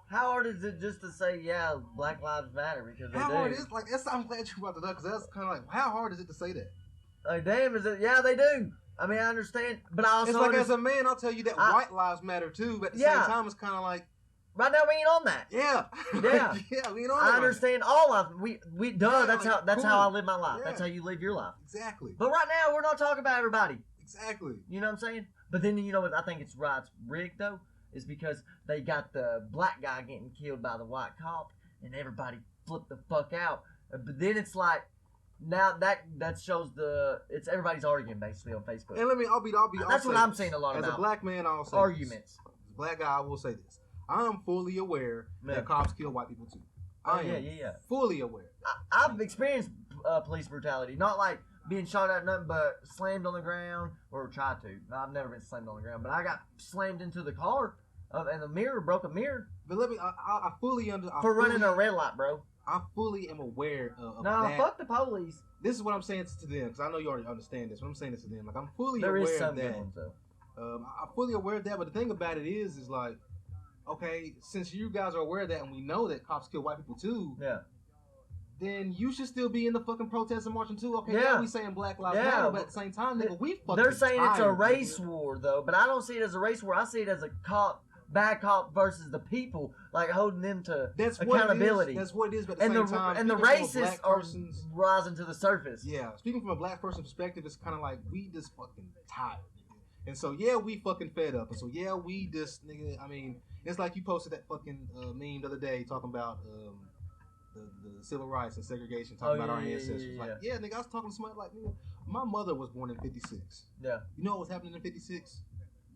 Speaker 2: how hard is it just to say, yeah, Black Lives Matter because they
Speaker 1: How
Speaker 2: do?
Speaker 1: hard is like that's? I'm glad you brought that up because that's kind of like how hard is it to say that?
Speaker 2: Like, damn, is it? Yeah, they do. I mean, I understand, but I also
Speaker 1: It's like as a man, I'll tell you that white lives matter too, but at the
Speaker 2: Yeah.
Speaker 1: same time, it's kind of like
Speaker 2: right now we ain't on that.
Speaker 1: yeah,
Speaker 2: Yeah.
Speaker 1: yeah, we ain't on
Speaker 2: I
Speaker 1: that
Speaker 2: understand all of them. We
Speaker 1: Yeah,
Speaker 2: that's
Speaker 1: like,
Speaker 2: how I
Speaker 1: cool.
Speaker 2: live my life.
Speaker 1: Yeah.
Speaker 2: That's how you live your life.
Speaker 1: Exactly.
Speaker 2: But right now we're not talking about everybody.
Speaker 1: Exactly.
Speaker 2: You know what I'm saying? But then you know what I think it's right, it's rigged though, is because they got the black guy getting killed by the white cop, and everybody flipped the fuck out. But then it's like now that shows it's everybody's arguing basically on Facebook.
Speaker 1: And I'll be.
Speaker 2: That's what I'm saying a lot
Speaker 1: as
Speaker 2: about.
Speaker 1: a black man, I'll say
Speaker 2: Arguments.
Speaker 1: This. As a black guy, I will say this. I am fully aware
Speaker 2: Yeah.
Speaker 1: that cops kill white people too.
Speaker 2: Oh,
Speaker 1: I am
Speaker 2: yeah.
Speaker 1: fully aware.
Speaker 2: I've experienced police brutality, not like being shot at nothing, but slammed on the ground or tried to. No, I've never been slammed on the ground, but I got slammed into the car and the mirror broke a mirror
Speaker 1: But let me. I fully under.
Speaker 2: for running a red light, bro.
Speaker 1: I fully am aware of
Speaker 2: No,
Speaker 1: that.
Speaker 2: fuck the police.
Speaker 1: This is what I'm saying to them because I know you already understand this. But I'm saying this to them. Like I'm fully
Speaker 2: There
Speaker 1: aware
Speaker 2: is some
Speaker 1: of
Speaker 2: good
Speaker 1: that.
Speaker 2: ones though.
Speaker 1: I'm fully aware of that. But the thing about it is like, okay, since you guys are aware of that and we know that cops kill white people too,
Speaker 2: Yeah.
Speaker 1: then you should still be in the fucking protest and marching too. Okay,
Speaker 2: Yeah.
Speaker 1: we saying Black Lives
Speaker 2: Yeah,
Speaker 1: Matter, but
Speaker 2: but
Speaker 1: at the same time, nigga, we fucking
Speaker 2: They're saying it's a
Speaker 1: tired,
Speaker 2: race
Speaker 1: nigga.
Speaker 2: war though, but I don't see it as a race war. I see it as a bad cop versus the people, like holding them to
Speaker 1: That's
Speaker 2: accountability.
Speaker 1: What it is. That's what it is. But at
Speaker 2: and
Speaker 1: the
Speaker 2: the
Speaker 1: same time,
Speaker 2: and the
Speaker 1: speaking from a
Speaker 2: racists
Speaker 1: black
Speaker 2: are
Speaker 1: person's-
Speaker 2: rising to the surface.
Speaker 1: Yeah, speaking from a black person perspective, it's kind of like we just fucking tired, nigga. And so yeah, we fucking fed up. And so yeah, we just nigga. I mean, it's like you posted that fucking meme the other day talking about the civil rights and segregation, talking about our ancestors. Like yeah, nigga, I was talking to somebody like nigga. My mother was born in '56.
Speaker 2: Yeah.
Speaker 1: You know what was happening in '56?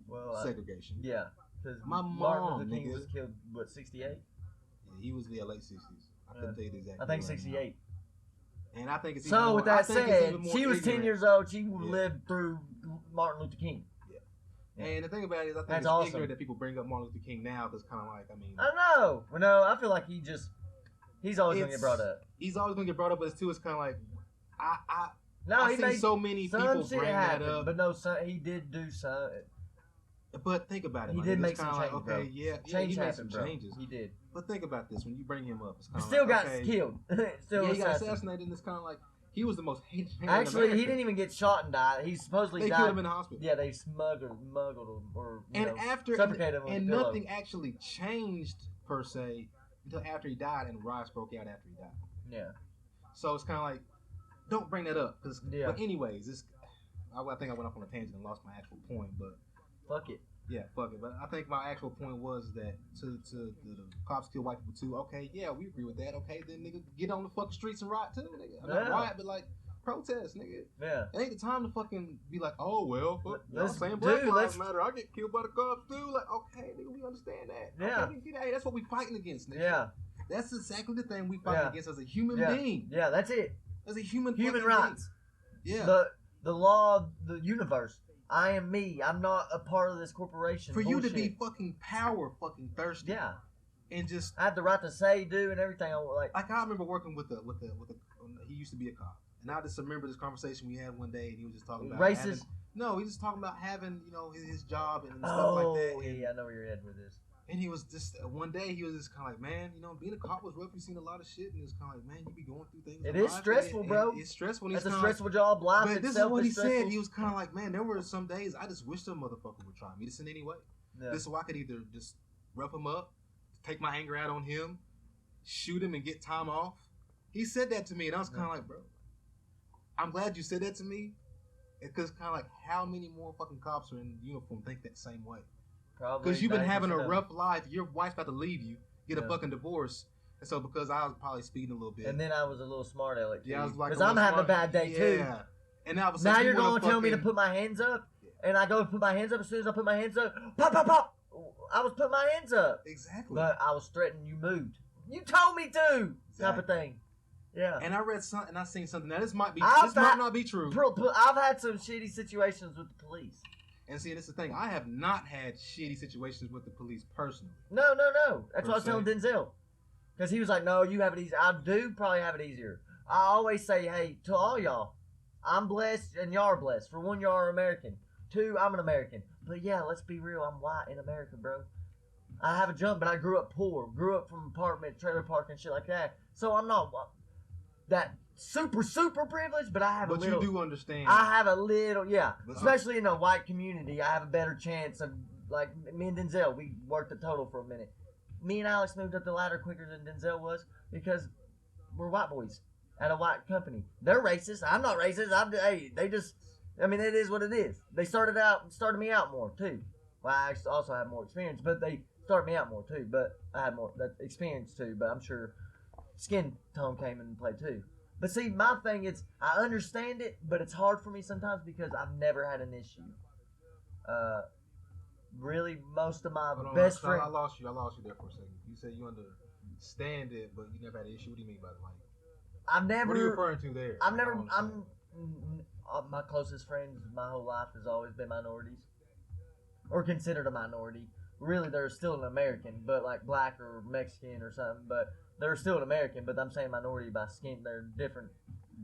Speaker 2: Well,
Speaker 1: Segregation.
Speaker 2: yeah. Because
Speaker 1: My
Speaker 2: Martin
Speaker 1: mom,
Speaker 2: Luther King
Speaker 1: nigga.
Speaker 2: was killed, what, 68?
Speaker 1: Yeah, he was late '60s. I couldn't tell you the exact.
Speaker 2: I think
Speaker 1: year right
Speaker 2: 68.
Speaker 1: now. And I think it's even
Speaker 2: So
Speaker 1: more,
Speaker 2: with
Speaker 1: I
Speaker 2: that
Speaker 1: think it's
Speaker 2: said,
Speaker 1: even more
Speaker 2: she was 10
Speaker 1: ignorant.
Speaker 2: years old. She
Speaker 1: Yeah.
Speaker 2: lived through Martin Luther King.
Speaker 1: And the thing about it is, I think
Speaker 2: That's
Speaker 1: it's
Speaker 2: awesome.
Speaker 1: ignorant that people bring up Martin Luther King now because kind of like, I mean,
Speaker 2: I know. Well, no, I feel like he's always going to get brought up.
Speaker 1: He's always gonna get brought up, but it's too. It's kind of like,
Speaker 2: No,
Speaker 1: I
Speaker 2: he
Speaker 1: see
Speaker 2: made
Speaker 1: so many
Speaker 2: some
Speaker 1: people
Speaker 2: shit
Speaker 1: bring
Speaker 2: happen,
Speaker 1: that up.
Speaker 2: but no, he did do some.
Speaker 1: But think about it.
Speaker 2: He
Speaker 1: my
Speaker 2: did
Speaker 1: nigga.
Speaker 2: make
Speaker 1: It's
Speaker 2: some
Speaker 1: kinda like,
Speaker 2: changes,
Speaker 1: okay,
Speaker 2: bro.
Speaker 1: yeah,
Speaker 2: Change
Speaker 1: he made
Speaker 2: happened,
Speaker 1: some
Speaker 2: bro.
Speaker 1: changes.
Speaker 2: He did.
Speaker 1: But think about this: when you bring him up, it's
Speaker 2: He
Speaker 1: kind of
Speaker 2: still
Speaker 1: like,
Speaker 2: got
Speaker 1: okay,
Speaker 2: killed. Still
Speaker 1: Yeah, he got
Speaker 2: assassinated.
Speaker 1: assassinated, and it's kind of like he was the most hated man in
Speaker 2: Actually, he
Speaker 1: America.
Speaker 2: didn't even get shot and died. He supposedly
Speaker 1: They
Speaker 2: died.
Speaker 1: killed him in the hospital.
Speaker 2: Yeah, they smuggled him or
Speaker 1: And after
Speaker 2: suffocated him with
Speaker 1: and
Speaker 2: a pillow.
Speaker 1: nothing actually changed per se until after he died, and riots broke out after he died.
Speaker 2: Yeah.
Speaker 1: So it's kind of like, don't bring that up.
Speaker 2: Yeah.
Speaker 1: But anyways, I think I went off on a tangent and lost my actual point. But
Speaker 2: Fuck it.
Speaker 1: yeah, fuck it. But I think my actual point was that to the cops kill white people too. Okay, yeah, we agree with that. Okay, then nigga, get on the fucking streets and riot too, nigga. Not
Speaker 2: Yeah.
Speaker 1: riot, but like protest, nigga.
Speaker 2: Yeah.
Speaker 1: It ain't the time to fucking be like, oh well, fuck, y'all
Speaker 2: Let's-
Speaker 1: saying Black
Speaker 2: dude,
Speaker 1: Lives
Speaker 2: let's-
Speaker 1: Matter. I get killed by the cops too. Like, okay, nigga, we understand that.
Speaker 2: Yeah.
Speaker 1: Okay, get out of here. That's what we fighting against, nigga.
Speaker 2: Yeah.
Speaker 1: That's exactly the thing we fighting
Speaker 2: Yeah.
Speaker 1: against as a human
Speaker 2: Yeah.
Speaker 1: being.
Speaker 2: Yeah, that's it.
Speaker 1: As a human
Speaker 2: Human
Speaker 1: fucking
Speaker 2: rights.
Speaker 1: being. Yeah.
Speaker 2: The law of the universe. I am me. I'm not a part of this corporation.
Speaker 1: For you to be
Speaker 2: Bullshit.
Speaker 1: fucking fucking thirsty.
Speaker 2: Yeah.
Speaker 1: And just
Speaker 2: I have the right to say, do, and everything. I like.
Speaker 1: like I remember working with a he used to be a cop. And I just remember this conversation we had one day and he was just talking about
Speaker 2: Racist.
Speaker 1: having, no, he was just talking about having, his job and stuff
Speaker 2: Oh,
Speaker 1: like that. And,
Speaker 2: yeah, I know where you're heading with this.
Speaker 1: and he was just one day he was just kinda like, man, being a cop was rough, you've seen a lot of shit and it's kinda like, man, you be going through things.
Speaker 2: It
Speaker 1: in
Speaker 2: is
Speaker 1: life,
Speaker 2: stressful,
Speaker 1: and
Speaker 2: bro.
Speaker 1: It's stressful and
Speaker 2: That's
Speaker 1: he's
Speaker 2: a
Speaker 1: kinda like,
Speaker 2: stressful job. Life
Speaker 1: but this is
Speaker 2: itself
Speaker 1: what he
Speaker 2: is stressful.
Speaker 1: said. He was kind of like, man, there were some days I just wish the motherfucker would try me this in any way.
Speaker 2: Yeah.
Speaker 1: This so I could either just rough him up, take my anger out on him, shoot him and get time off. He said that to me, and I was kind of like, bro, I'm glad you said that to me, because kind of like, how many more fucking cops are in uniform think that same way?
Speaker 2: Probably
Speaker 1: Because you've been
Speaker 2: 90%
Speaker 1: having a
Speaker 2: of them.
Speaker 1: rough life. Your wife's about to leave you, get
Speaker 2: Yeah.
Speaker 1: a fucking divorce, and so because I was probably speeding a little bit.
Speaker 2: And then I was a little smart aleck.
Speaker 1: yeah, I was like,
Speaker 2: because I'm having a bad day too.
Speaker 1: Yeah. And now,
Speaker 2: Now you're gonna tell me to put my hands up, and I go put my hands up. As soon as I put my hands up, pop, pop, pop. I was putting my hands up,
Speaker 1: Exactly.
Speaker 2: but I was threatening. You moved. You told me to. Type of thing. Yeah.
Speaker 1: And I read something, and I seen something. Now this might
Speaker 2: I've
Speaker 1: not be true.
Speaker 2: I've had some shitty situations with the police.
Speaker 1: And see, this is the thing. I have not had shitty situations with the police personally.
Speaker 2: No. That's what I was
Speaker 1: Per
Speaker 2: telling Denzel. Because he was like, no, you have it easy. I do probably have it easier. I always say, hey, to all y'all, I'm blessed and y'all are blessed. For one, y'all are American. Two, I'm an American. But yeah, let's be real. I'm white in America, bro. I have a jump, but I grew up poor. Grew up from apartment, trailer park, and shit like that. So I'm not that super privileged, but I have a
Speaker 1: But
Speaker 2: little.
Speaker 1: you do understand.
Speaker 2: I have a little, yeah.
Speaker 1: But,
Speaker 2: Especially in a white community, I have a better chance of, like, me and Denzel, we worked the total for a minute. Me and Alex moved up the ladder quicker than Denzel was because we're white boys at a white company. They're racist. I'm not racist. They just, I mean, it is what it is. They started me out more, too. Well, I also have more experience, but they started me out more, too. But I have more that experience, too. But I'm sure skin tone came into play, too. But see, my thing is, I understand it, but it's hard for me sometimes because I've never had an issue. Really, most of my
Speaker 1: Hold on,
Speaker 2: best
Speaker 1: I
Speaker 2: friends.
Speaker 1: lost you there for a second. You said you understand it, but you never had an issue. What do you mean by that? Like,
Speaker 2: I've never.
Speaker 1: what are you referring to there?
Speaker 2: I've never. My closest friends my whole life has always been minorities, or considered a minority. Really, they're still an American, but like black or Mexican or something. But they're still an American. But I'm saying minority by skin. They're different.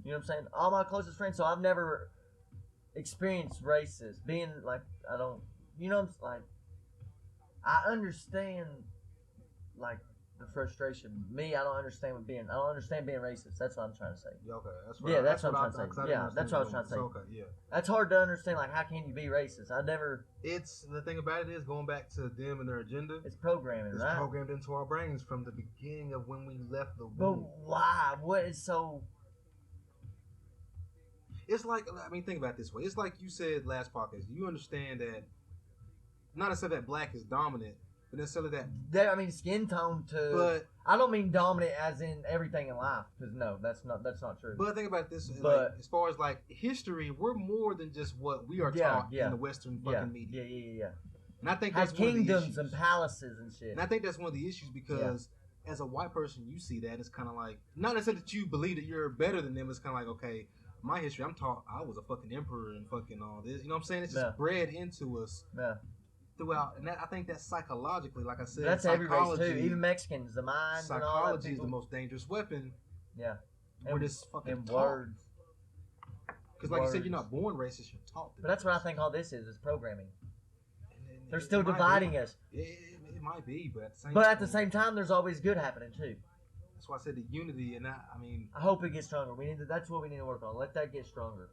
Speaker 2: You know what I'm saying? All my closest friends. So I've never experienced racist. Being like I don't. You know, like I understand like the frustration. Me, I don't understand being racist. That's what I'm trying to say.
Speaker 1: Yeah, okay.
Speaker 2: That's what I'm trying to say. Yeah, that's what I was trying to say.
Speaker 1: Okay, yeah.
Speaker 2: That's hard to understand. Like, how can you be racist? I never.
Speaker 1: It's the thing about it is going back to them and their agenda.
Speaker 2: It's programming,
Speaker 1: It's
Speaker 2: right?
Speaker 1: programmed into our brains from the beginning of when we left the
Speaker 2: But
Speaker 1: womb.
Speaker 2: why? What is so?
Speaker 1: It's like, I mean, think about it this way. It's like you said last podcast. You understand that, not necessarily that black is dominant, but necessarily that.
Speaker 2: I mean, skin tone to.
Speaker 1: But
Speaker 2: I don't mean dominant as in everything in life, because no, that's not true.
Speaker 1: But think about this.
Speaker 2: But-
Speaker 1: like, as far as like history, we're more than just what we are taught in the Western fucking media.
Speaker 2: Yeah.
Speaker 1: And I think
Speaker 2: Had
Speaker 1: that's one of the
Speaker 2: kingdoms
Speaker 1: issues.
Speaker 2: and palaces and shit.
Speaker 1: And I think that's one of the issues because as a white person, you see that it's kind of like, not necessarily that you believe that you're better than them. It's kind of like, okay, my history, I'm taught I was a fucking emperor and fucking all this. You know what I'm saying? It's just bred into us throughout. And I think that psychologically, like I said,
Speaker 2: That's every race too.
Speaker 1: psychology,
Speaker 2: Even Mexicans, the mind and all that.
Speaker 1: psychology is
Speaker 2: people-
Speaker 1: the most dangerous weapon.
Speaker 2: Yeah.
Speaker 1: We're just fucking
Speaker 2: And
Speaker 1: taught.
Speaker 2: words.
Speaker 1: Because like you said, you're
Speaker 2: Words.
Speaker 1: not born racist, you're taught.
Speaker 2: But that's what I think all this is programming.
Speaker 1: And
Speaker 2: They're
Speaker 1: it
Speaker 2: still
Speaker 1: might
Speaker 2: dividing
Speaker 1: be.
Speaker 2: us.
Speaker 1: It might be, but
Speaker 2: But at the same time, there's always good happening too.
Speaker 1: that's why I said the unity, and I mean,
Speaker 2: I hope it gets stronger. That's what we need to work on. Let that get stronger.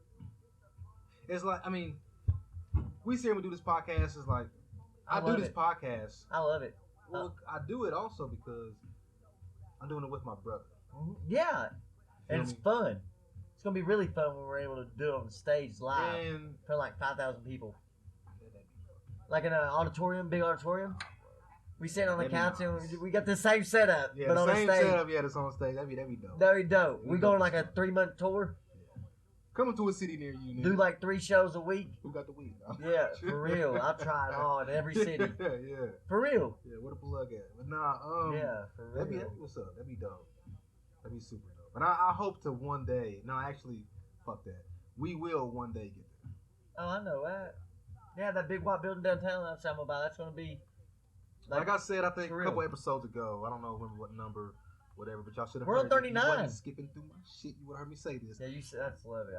Speaker 1: it's like, I mean, we sit here and we do this podcast. It's like, I do
Speaker 2: love
Speaker 1: this
Speaker 2: it.
Speaker 1: podcast.
Speaker 2: I love it.
Speaker 1: Well, I do it also because I'm doing it with my brother.
Speaker 2: Yeah. And it's
Speaker 1: Feel
Speaker 2: fun. It's going to be really fun when we're able to do it on stage live
Speaker 1: And
Speaker 2: for like 5,000 people. Like in an auditorium, big auditorium. We sit on the
Speaker 1: That'd be
Speaker 2: couch
Speaker 1: nice.
Speaker 2: and we got the same setup,
Speaker 1: yeah,
Speaker 2: but
Speaker 1: the
Speaker 2: on a
Speaker 1: same
Speaker 2: stage.
Speaker 1: setup. Yeah, that's on stage. That'd be dope.
Speaker 2: That'd be dope.
Speaker 1: We
Speaker 2: We
Speaker 1: dope
Speaker 2: going like
Speaker 1: as
Speaker 2: a
Speaker 1: fuck.
Speaker 2: 3-month tour.
Speaker 1: Coming to a city near you.
Speaker 2: Do
Speaker 1: Nigga.
Speaker 2: like 3 shows a week.
Speaker 1: Who got the weed?
Speaker 2: Yeah, for real. I tried hard in every city.
Speaker 1: yeah.
Speaker 2: For real.
Speaker 1: Yeah, where the plug at? But nah,
Speaker 2: Yeah, for
Speaker 1: that'd be
Speaker 2: real.
Speaker 1: what's up. That'd be dope. That'd be super dope. And I hope to one day. No, actually, fuck that. We will one day get there.
Speaker 2: Oh, I know that. Yeah, that big white building downtown that I'm talking about, that's going to be...
Speaker 1: Like I said, I think
Speaker 2: for
Speaker 1: a couple
Speaker 2: real.
Speaker 1: episodes ago. I don't know remember what number, whatever. But y'all should have.
Speaker 2: We're on
Speaker 1: heard it. If you
Speaker 2: 39.
Speaker 1: wasn't skipping through my shit, you would have heard me say this.
Speaker 2: Yeah, you said that's love it.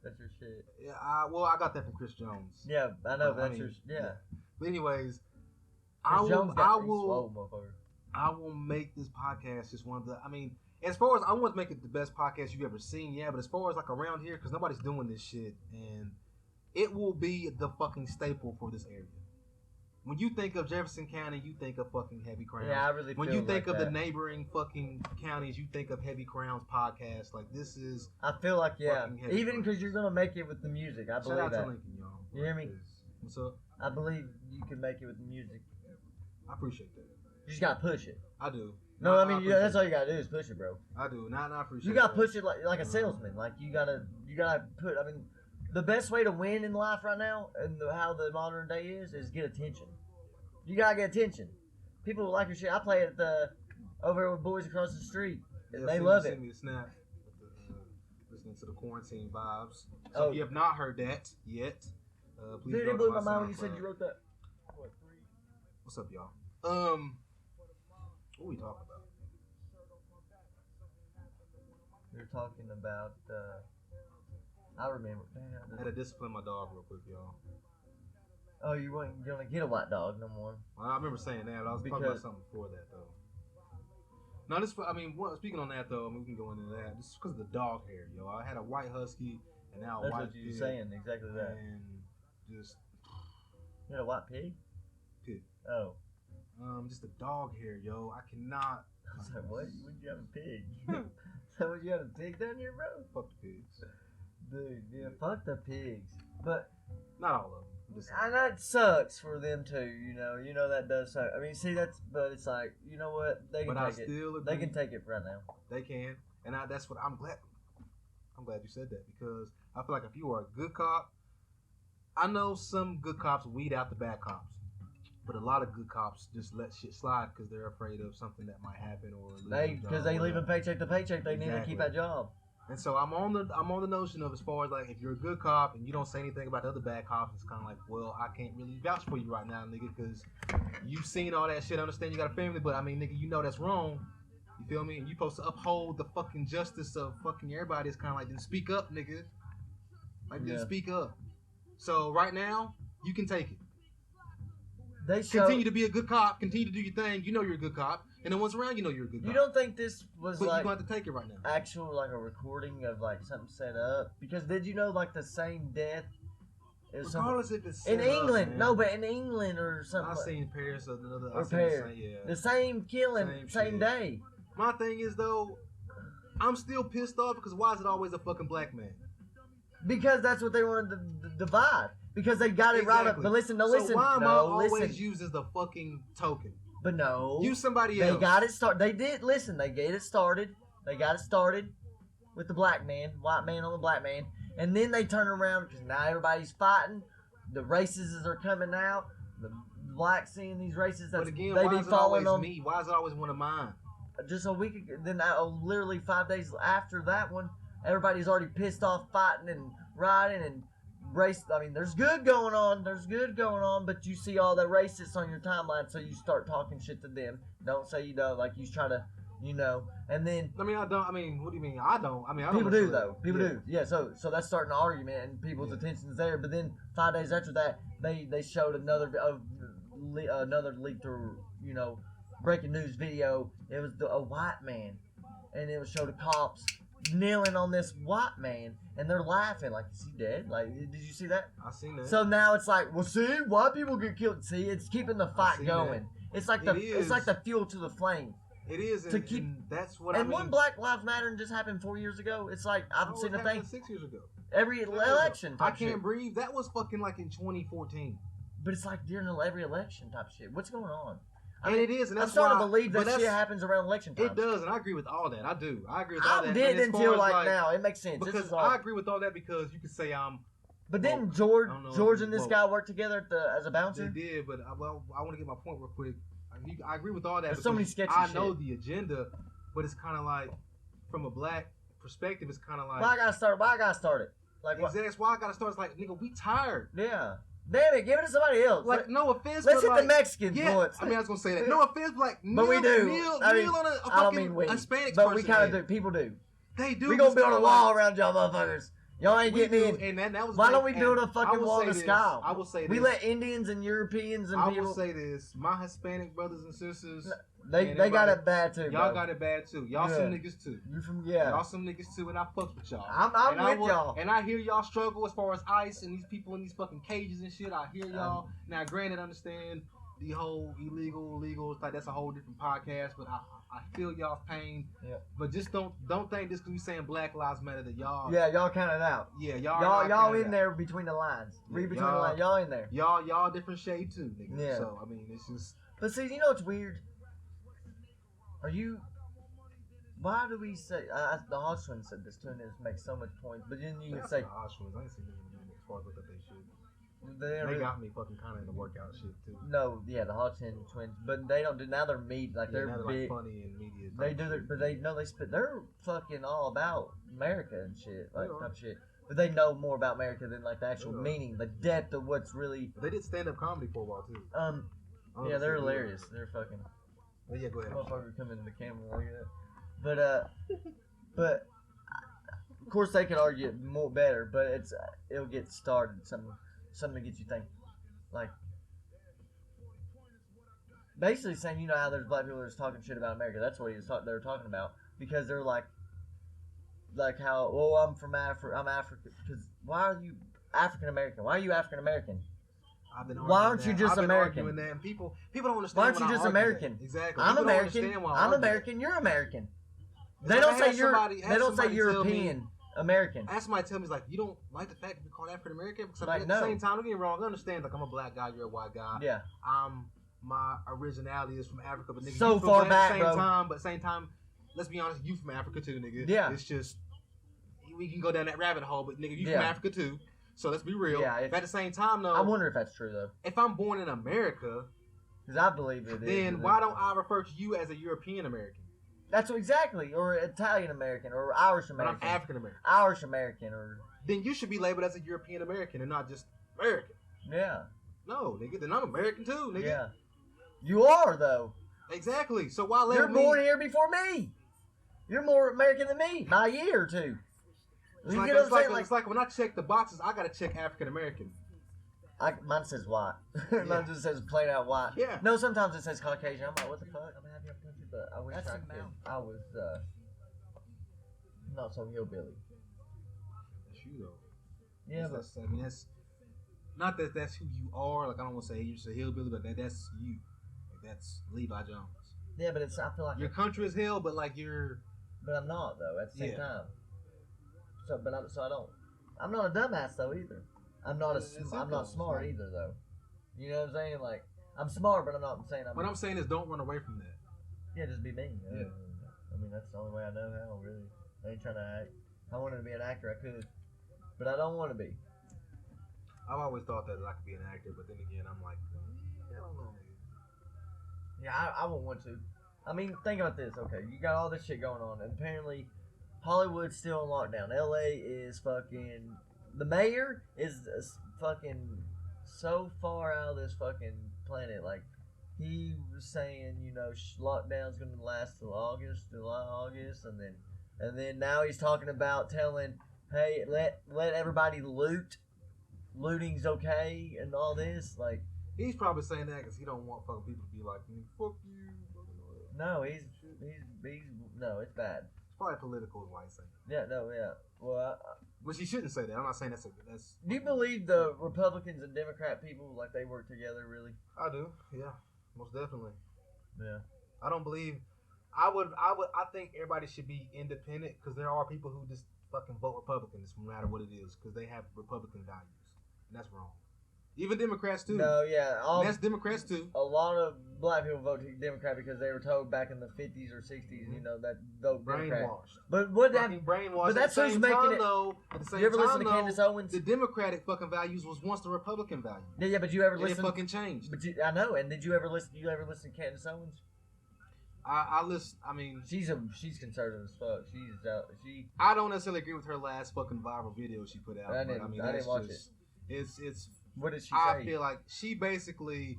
Speaker 2: That's your shit.
Speaker 1: Yeah, I got that from Chris Jones.
Speaker 2: Yeah, I know.
Speaker 1: I
Speaker 2: That's
Speaker 1: mean,
Speaker 2: your
Speaker 1: yeah. But anyways,
Speaker 2: Chris Jones got these
Speaker 1: will,
Speaker 2: swole motherfuckers.
Speaker 1: I will make this podcast just one of the. I mean, as far as I want to make it the best podcast you've ever seen, yeah. But as far as like around here, because nobody's doing this shit, and it will be the fucking staple for this area. When you think of Jefferson County, you think of fucking Heavy Crowns.
Speaker 2: Yeah, I really.
Speaker 1: When
Speaker 2: feel
Speaker 1: you think
Speaker 2: like
Speaker 1: of
Speaker 2: that.
Speaker 1: the neighboring fucking counties, you think of Heavy Crowns podcast. Like this is.
Speaker 2: I feel like
Speaker 1: fucking Heavy
Speaker 2: even
Speaker 1: Crowns.
Speaker 2: because you're gonna make it with the music. I
Speaker 1: Shout
Speaker 2: believe
Speaker 1: out to
Speaker 2: that.
Speaker 1: Lincoln, y'all.
Speaker 2: You hear me?
Speaker 1: What's up?
Speaker 2: I believe you can make it with the music.
Speaker 1: I appreciate that.
Speaker 2: You just gotta push it.
Speaker 1: I do.
Speaker 2: No, I mean
Speaker 1: appreciate
Speaker 2: that's all
Speaker 1: it.
Speaker 2: you gotta do is push it, bro.
Speaker 1: I do. Not appreciate.
Speaker 2: You gotta
Speaker 1: that.
Speaker 2: push it like a salesman. Like you gotta put. I mean, the best way to win in life right now, and how the modern day is get attention. You gotta get attention. People like your shit. I play at the over with boys across the street, and
Speaker 1: Yeah,
Speaker 2: they
Speaker 1: send
Speaker 2: love
Speaker 1: me,
Speaker 2: it.
Speaker 1: Send me a snap. With the, listening to the quarantine vibes. So
Speaker 2: Oh.
Speaker 1: if you have not heard that yet, please
Speaker 2: Dude,
Speaker 1: go
Speaker 2: it
Speaker 1: to
Speaker 2: blew
Speaker 1: my
Speaker 2: my mind when you
Speaker 1: SoundCloud.
Speaker 2: said you wrote that.
Speaker 1: What's up, y'all? What we talking about?
Speaker 2: You're talking about. I remember.
Speaker 1: I had to discipline my dog real quick, y'all.
Speaker 2: Oh, you weren't gonna get a white dog no more.
Speaker 1: Well, I remember saying that, but I was talking about something before that though. No, this. I mean, speaking on that though, I mean, we can go into that. This is because of the dog hair, yo. I had a white husky and now a
Speaker 2: That's
Speaker 1: white
Speaker 2: what you were
Speaker 1: pig,
Speaker 2: saying, exactly that.
Speaker 1: and just
Speaker 2: You had a white pig?
Speaker 1: Pig.
Speaker 2: Oh.
Speaker 1: Just the dog hair, yo. I cannot.
Speaker 2: I was like, what? When'd you have a pig? So you had a pig down here, bro?
Speaker 1: Fuck the pigs.
Speaker 2: Dude, yeah, fuck the pigs. But
Speaker 1: Not all of them. Just
Speaker 2: and that sucks for them too, you know that does suck. I mean, see but it's like, you know what? They can
Speaker 1: but I
Speaker 2: take it.
Speaker 1: still agree.
Speaker 2: They can take it right now.
Speaker 1: They can, and that's what I'm glad. I'm glad you said that because I feel like if you are a good cop, I know some good cops weed out the bad cops, but a lot of good cops just let shit slide because they're afraid of something that might happen or
Speaker 2: Because they live in paycheck to paycheck, they need to keep that job.
Speaker 1: And so I'm on the notion of, as far as like, if you're a good cop and you don't say anything about the other bad cops, it's kind of like, well, I can't really vouch for you right now, nigga, because you've seen all that shit. I understand you got a family, but I mean, nigga, you know that's wrong. You feel me? And you supposed to uphold the fucking justice of fucking everybody. It's kind of like, then speak up, nigga. Like, then speak up. So right now, you can take it. Continue to be a good cop. Continue to do your thing. You know you're a good cop. And the ones around you know you're a good cop.
Speaker 2: You don't think this was
Speaker 1: but
Speaker 2: like...
Speaker 1: you're going to have to take it right now.
Speaker 2: Actual, like, a recording of, like, something set up? Because did you know, like, the same death...
Speaker 1: Regardless if it's
Speaker 2: in England.
Speaker 1: Up,
Speaker 2: no, but in England or something.
Speaker 1: I've seen Paris or another...
Speaker 2: Or Paris. The same killing, same day.
Speaker 1: My thing is, though, I'm still pissed off because why is it always a fucking black man?
Speaker 2: Because that's what they wanted to divide. Because they got it right up. But listen, listen.
Speaker 1: So why am I always used as the fucking token?
Speaker 2: But no.
Speaker 1: Use somebody else.
Speaker 2: They got it started. They did. Listen, they get it started. They got it started with the black man, white man on the black man. And then they turn around because now everybody's fighting. The racists are coming out. The blacks seeing these racists.
Speaker 1: But again,
Speaker 2: they
Speaker 1: why
Speaker 2: be
Speaker 1: is it
Speaker 2: following
Speaker 1: always
Speaker 2: them.
Speaker 1: me? Why is it always one of mine?
Speaker 2: Just a week ago, then literally 5 days after that one, everybody's already pissed off fighting and rioting and race. I mean, there's good going on, but you see all the racists on your timeline, so you start talking shit to them. Don't say you don't, like you try to, and then.
Speaker 1: I mean, I don't. I mean, what do you mean? I don't. I mean, I don't.
Speaker 2: People do though. People do. Yeah. So that's starting an argument, and people's attention's there. But then 5 days after that, they showed another leaked or breaking news video. It was a white man, and it would show the cops kneeling on this white man, and they're laughing like, is he dead? Like, did you see that?
Speaker 1: I seen that.
Speaker 2: So now it's like, well, see, white people get killed. See, it's keeping the fight going. That. It's like it's like the fuel to the flame.
Speaker 1: It is
Speaker 2: to keep.
Speaker 1: And that's what.
Speaker 2: And when Black Lives Matter just happened 4 years ago, it's like I haven't seen a thing.
Speaker 1: 6 years ago.
Speaker 2: Every election.
Speaker 1: I can't breathe. That was fucking like in 2014.
Speaker 2: But it's like during every election type shit. What's going on?
Speaker 1: It is, and that's
Speaker 2: I'm starting to believe that shit happens around election time.
Speaker 1: It does, and I agree with all that. I do. I agree with all that.
Speaker 2: I did until like now. It makes sense.
Speaker 1: Because I agree with all that because you could say I'm.
Speaker 2: But didn't George and this guy work together as a bouncer?
Speaker 1: They did, but I want to get my point real quick. I agree with all that.
Speaker 2: There's so many sketchy
Speaker 1: I know the agenda, but it's kind of like, from a black perspective, it's kind of like.
Speaker 2: Why I gotta start it? Like
Speaker 1: exactly. That's why I gotta start. It's like, nigga, we tired.
Speaker 2: Yeah. Damn it, give it to somebody else.
Speaker 1: Like, no offense,
Speaker 2: let's
Speaker 1: but
Speaker 2: hit the Mexicans once.
Speaker 1: I mean, I was gonna say that. No offense, but like,
Speaker 2: but we do.
Speaker 1: Kneel on a
Speaker 2: I don't mean we,
Speaker 1: Hispanic
Speaker 2: but
Speaker 1: person.
Speaker 2: we kind of do. People do.
Speaker 1: They do.
Speaker 2: We gonna build a wall around y'all motherfuckers. Y'all ain't getting in.
Speaker 1: And that was
Speaker 2: why don't we build a fucking wall in the sky?
Speaker 1: I will say this.
Speaker 2: We let Indians and Europeans and people.
Speaker 1: I will say this. My Hispanic brothers and sisters.
Speaker 2: They got it bad too.
Speaker 1: Y'all got it bad too. Y'all some niggas too.
Speaker 2: You from Y'all
Speaker 1: some niggas too, and I fucks with y'all.
Speaker 2: I'm with y'all.
Speaker 1: And I hear y'all struggle as far as ICE and these people in these fucking cages and shit. I hear y'all. Now, granted, I understand the whole illegal. Like that's a whole different podcast, but I feel y'all's pain.
Speaker 2: Yeah.
Speaker 1: But just don't think this because we saying Black Lives Matter that y'all.
Speaker 2: Yeah, y'all counted out.
Speaker 1: Yeah, y'all
Speaker 2: in there between the lines. Read between the lines. Y'all in there.
Speaker 1: Y'all different shade too, nigga.
Speaker 2: Yeah.
Speaker 1: So I mean, it's just.
Speaker 2: But see, you know what's weird? Why do we say the Hodgson said this too, and it makes so much points. But then you would say
Speaker 1: the Hodgson. I ain't seen them as far as what they should.
Speaker 2: They
Speaker 1: got me fucking kind of in the workout shit too.
Speaker 2: No, yeah, the Hodgson twins, but they don't do. Now they're meat, like they're big.
Speaker 1: Like funny and media.
Speaker 2: They do their, but they know they spit. They're fucking all about America and shit, like type shit. But they know more about America than like the actual meaning, the depth of what's really.
Speaker 1: They did stand up comedy for a while too.
Speaker 2: Yeah, they're hilarious. They're fucking.
Speaker 1: Oh, yeah, go ahead.
Speaker 2: Motherfucker come in the camera like that. But Of course, they could argue it more better, but it'll get started. Something to get you thinking. Like, basically saying, you know how there's black people that's talking shit about America. That's what they were talking about, because they're like how, well, I'm from Africa. I'm African. Because why are you African American? Why are you African American? Why aren't you just American?
Speaker 1: That, and people don't understand.
Speaker 2: Why aren't you just American?
Speaker 1: That. Exactly.
Speaker 2: I'm American. I'm American. You're American. They don't say you're. They don't say European American.
Speaker 1: Ask somebody tell me, like, you don't like the fact that you're called African American? Because
Speaker 2: like,
Speaker 1: at the same time, don't get me wrong. I understand, like, I'm a black guy, you're a white guy.
Speaker 2: Yeah.
Speaker 1: My originality is from Africa, but nigga,
Speaker 2: so
Speaker 1: you
Speaker 2: far
Speaker 1: from
Speaker 2: back,
Speaker 1: at the same time, let's be honest, you from Africa too, nigga.
Speaker 2: Yeah.
Speaker 1: It's just we can go down that rabbit hole, but nigga, you from Africa too. So let's be real.
Speaker 2: Yeah.
Speaker 1: But at the same time, though,
Speaker 2: I wonder if that's true though.
Speaker 1: If I'm born in America,
Speaker 2: because I believe it is.
Speaker 1: Then why don't I refer to you as a European American?
Speaker 2: That's what, exactly, or Italian American, or Irish American.
Speaker 1: But I'm African American.
Speaker 2: Irish American, or.
Speaker 1: Then you should be labeled as a European American and not just American.
Speaker 2: Yeah.
Speaker 1: No, nigga, then I'm American too, nigga.
Speaker 2: Yeah. You are though.
Speaker 1: Exactly. So why let
Speaker 2: You're born here before me. You're more American than me by a year or two.
Speaker 1: It's like when I check the boxes, I gotta check African American.
Speaker 2: Mine says white. Mine just says plain out white.
Speaker 1: Yeah.
Speaker 2: No, sometimes it says Caucasian. I'm like, what the fuck? I'm happy I'm country, but I wish I was not so hillbilly.
Speaker 1: That's you though.
Speaker 2: Yeah,
Speaker 1: I mean, that's not that's who you are. Like, I don't want to say you're just a hillbilly, but that's you. Like, that's Levi Jones.
Speaker 2: Yeah, but I feel like
Speaker 1: your country is hell, but like you're.
Speaker 2: But I'm not though. At the same time. So I don't. I'm not a dumbass though either. I'm not smart either though. You know what I'm saying? Like, I'm smart, but I'm not saying I'm.
Speaker 1: What I'm saying is, don't run away from that.
Speaker 2: Yeah, just be me.
Speaker 1: Yeah.
Speaker 2: I mean, that's the only way I know how. Really, I ain't trying to act. If I wanted to be an actor, I could, but I don't want to be.
Speaker 1: I've always thought that I could be an actor, but then again, I'm like, I don't know.
Speaker 2: Yeah, I won't want to. I mean, think about this. Okay, you got all this shit going on, and apparently, Hollywood's still in lockdown. LA is fucking. The mayor is fucking so far out of this fucking planet. Like, he was saying, you know, lockdown's gonna last till July, August, and then now he's talking about telling, hey, let everybody loot. Looting's okay and all this. Like,
Speaker 1: he's probably saying that because he don't want fucking people to be like, fuck you.
Speaker 2: No, he's no, it's bad.
Speaker 1: It's probably political is why he's saying that.
Speaker 2: Yeah, no, yeah. Well,
Speaker 1: which he shouldn't say that. I'm not saying that's.
Speaker 2: Do you believe the Republicans and Democrat people, like, they work together, really?
Speaker 1: I do. Yeah, most definitely.
Speaker 2: Yeah.
Speaker 1: I don't believe. I think everybody should be independent because there are people who just fucking vote Republicans no matter what it is because they have Republican values, and that's wrong. Even Democrats too.
Speaker 2: No, yeah,
Speaker 1: that's Democrats too.
Speaker 2: A lot of black people vote Democrat because they were told back in the 50s or 60s, you know, that vote Democrat.
Speaker 1: Brainwashed.
Speaker 2: But what that
Speaker 1: brainwashed.
Speaker 2: But that's who's making it.
Speaker 1: Though, at the same
Speaker 2: you ever
Speaker 1: time,
Speaker 2: listen to Candace Owens?
Speaker 1: The Democratic fucking values was once the Republican values.
Speaker 2: Yeah, but you ever listen?
Speaker 1: It fucking changed.
Speaker 2: But I know. And did you ever listen? You ever listen to Candace Owens?
Speaker 1: I listen. I mean,
Speaker 2: she's conservative as fuck.
Speaker 1: I don't necessarily agree with her last fucking viral video she put out.
Speaker 2: I didn't watch it.
Speaker 1: It's.
Speaker 2: What did she say?
Speaker 1: I feel like she basically.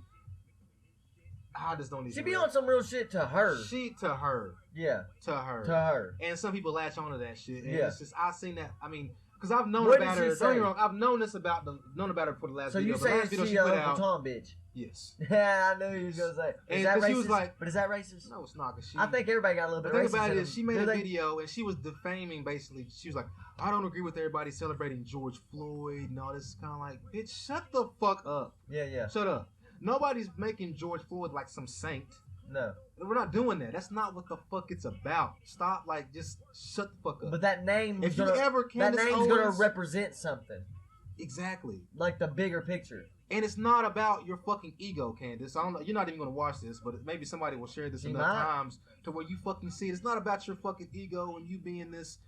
Speaker 1: I just don't even.
Speaker 2: She be on some real shit to her.
Speaker 1: To her.
Speaker 2: Yeah.
Speaker 1: To her.
Speaker 2: To her.
Speaker 1: And some people latch onto that shit. And
Speaker 2: yeah.
Speaker 1: It's just I seen that. I mean, because I've known about her. Don't get me wrong. I've known her for the last video.
Speaker 2: So you say she Uncle Tom bitch?
Speaker 1: Yes.
Speaker 2: Yeah, I knew you was gonna say. Is that racist? She was like, but is that racist?
Speaker 1: No, it's not. Cause
Speaker 2: I think everybody got a little bit. The thing
Speaker 1: about it is, she made a video and she was defaming. Basically, she was like, "I don't agree with everybody celebrating George Floyd and all this." Kind of like, bitch, shut the fuck up.
Speaker 2: Yeah.
Speaker 1: Shut up. Nobody's making George Floyd like some saint.
Speaker 2: No.
Speaker 1: We're not doing that. That's not what the fuck it's about. Stop. Like, just shut the fuck up.
Speaker 2: But that name.
Speaker 1: If you ever Candace
Speaker 2: that name's
Speaker 1: Owens,
Speaker 2: gonna represent something.
Speaker 1: Exactly.
Speaker 2: Like the bigger picture.
Speaker 1: And it's not about your fucking ego, Candace. I don't know. You're not even gonna watch this, but maybe somebody will share this enough times to where you fucking see it. It's not about your fucking ego and you being this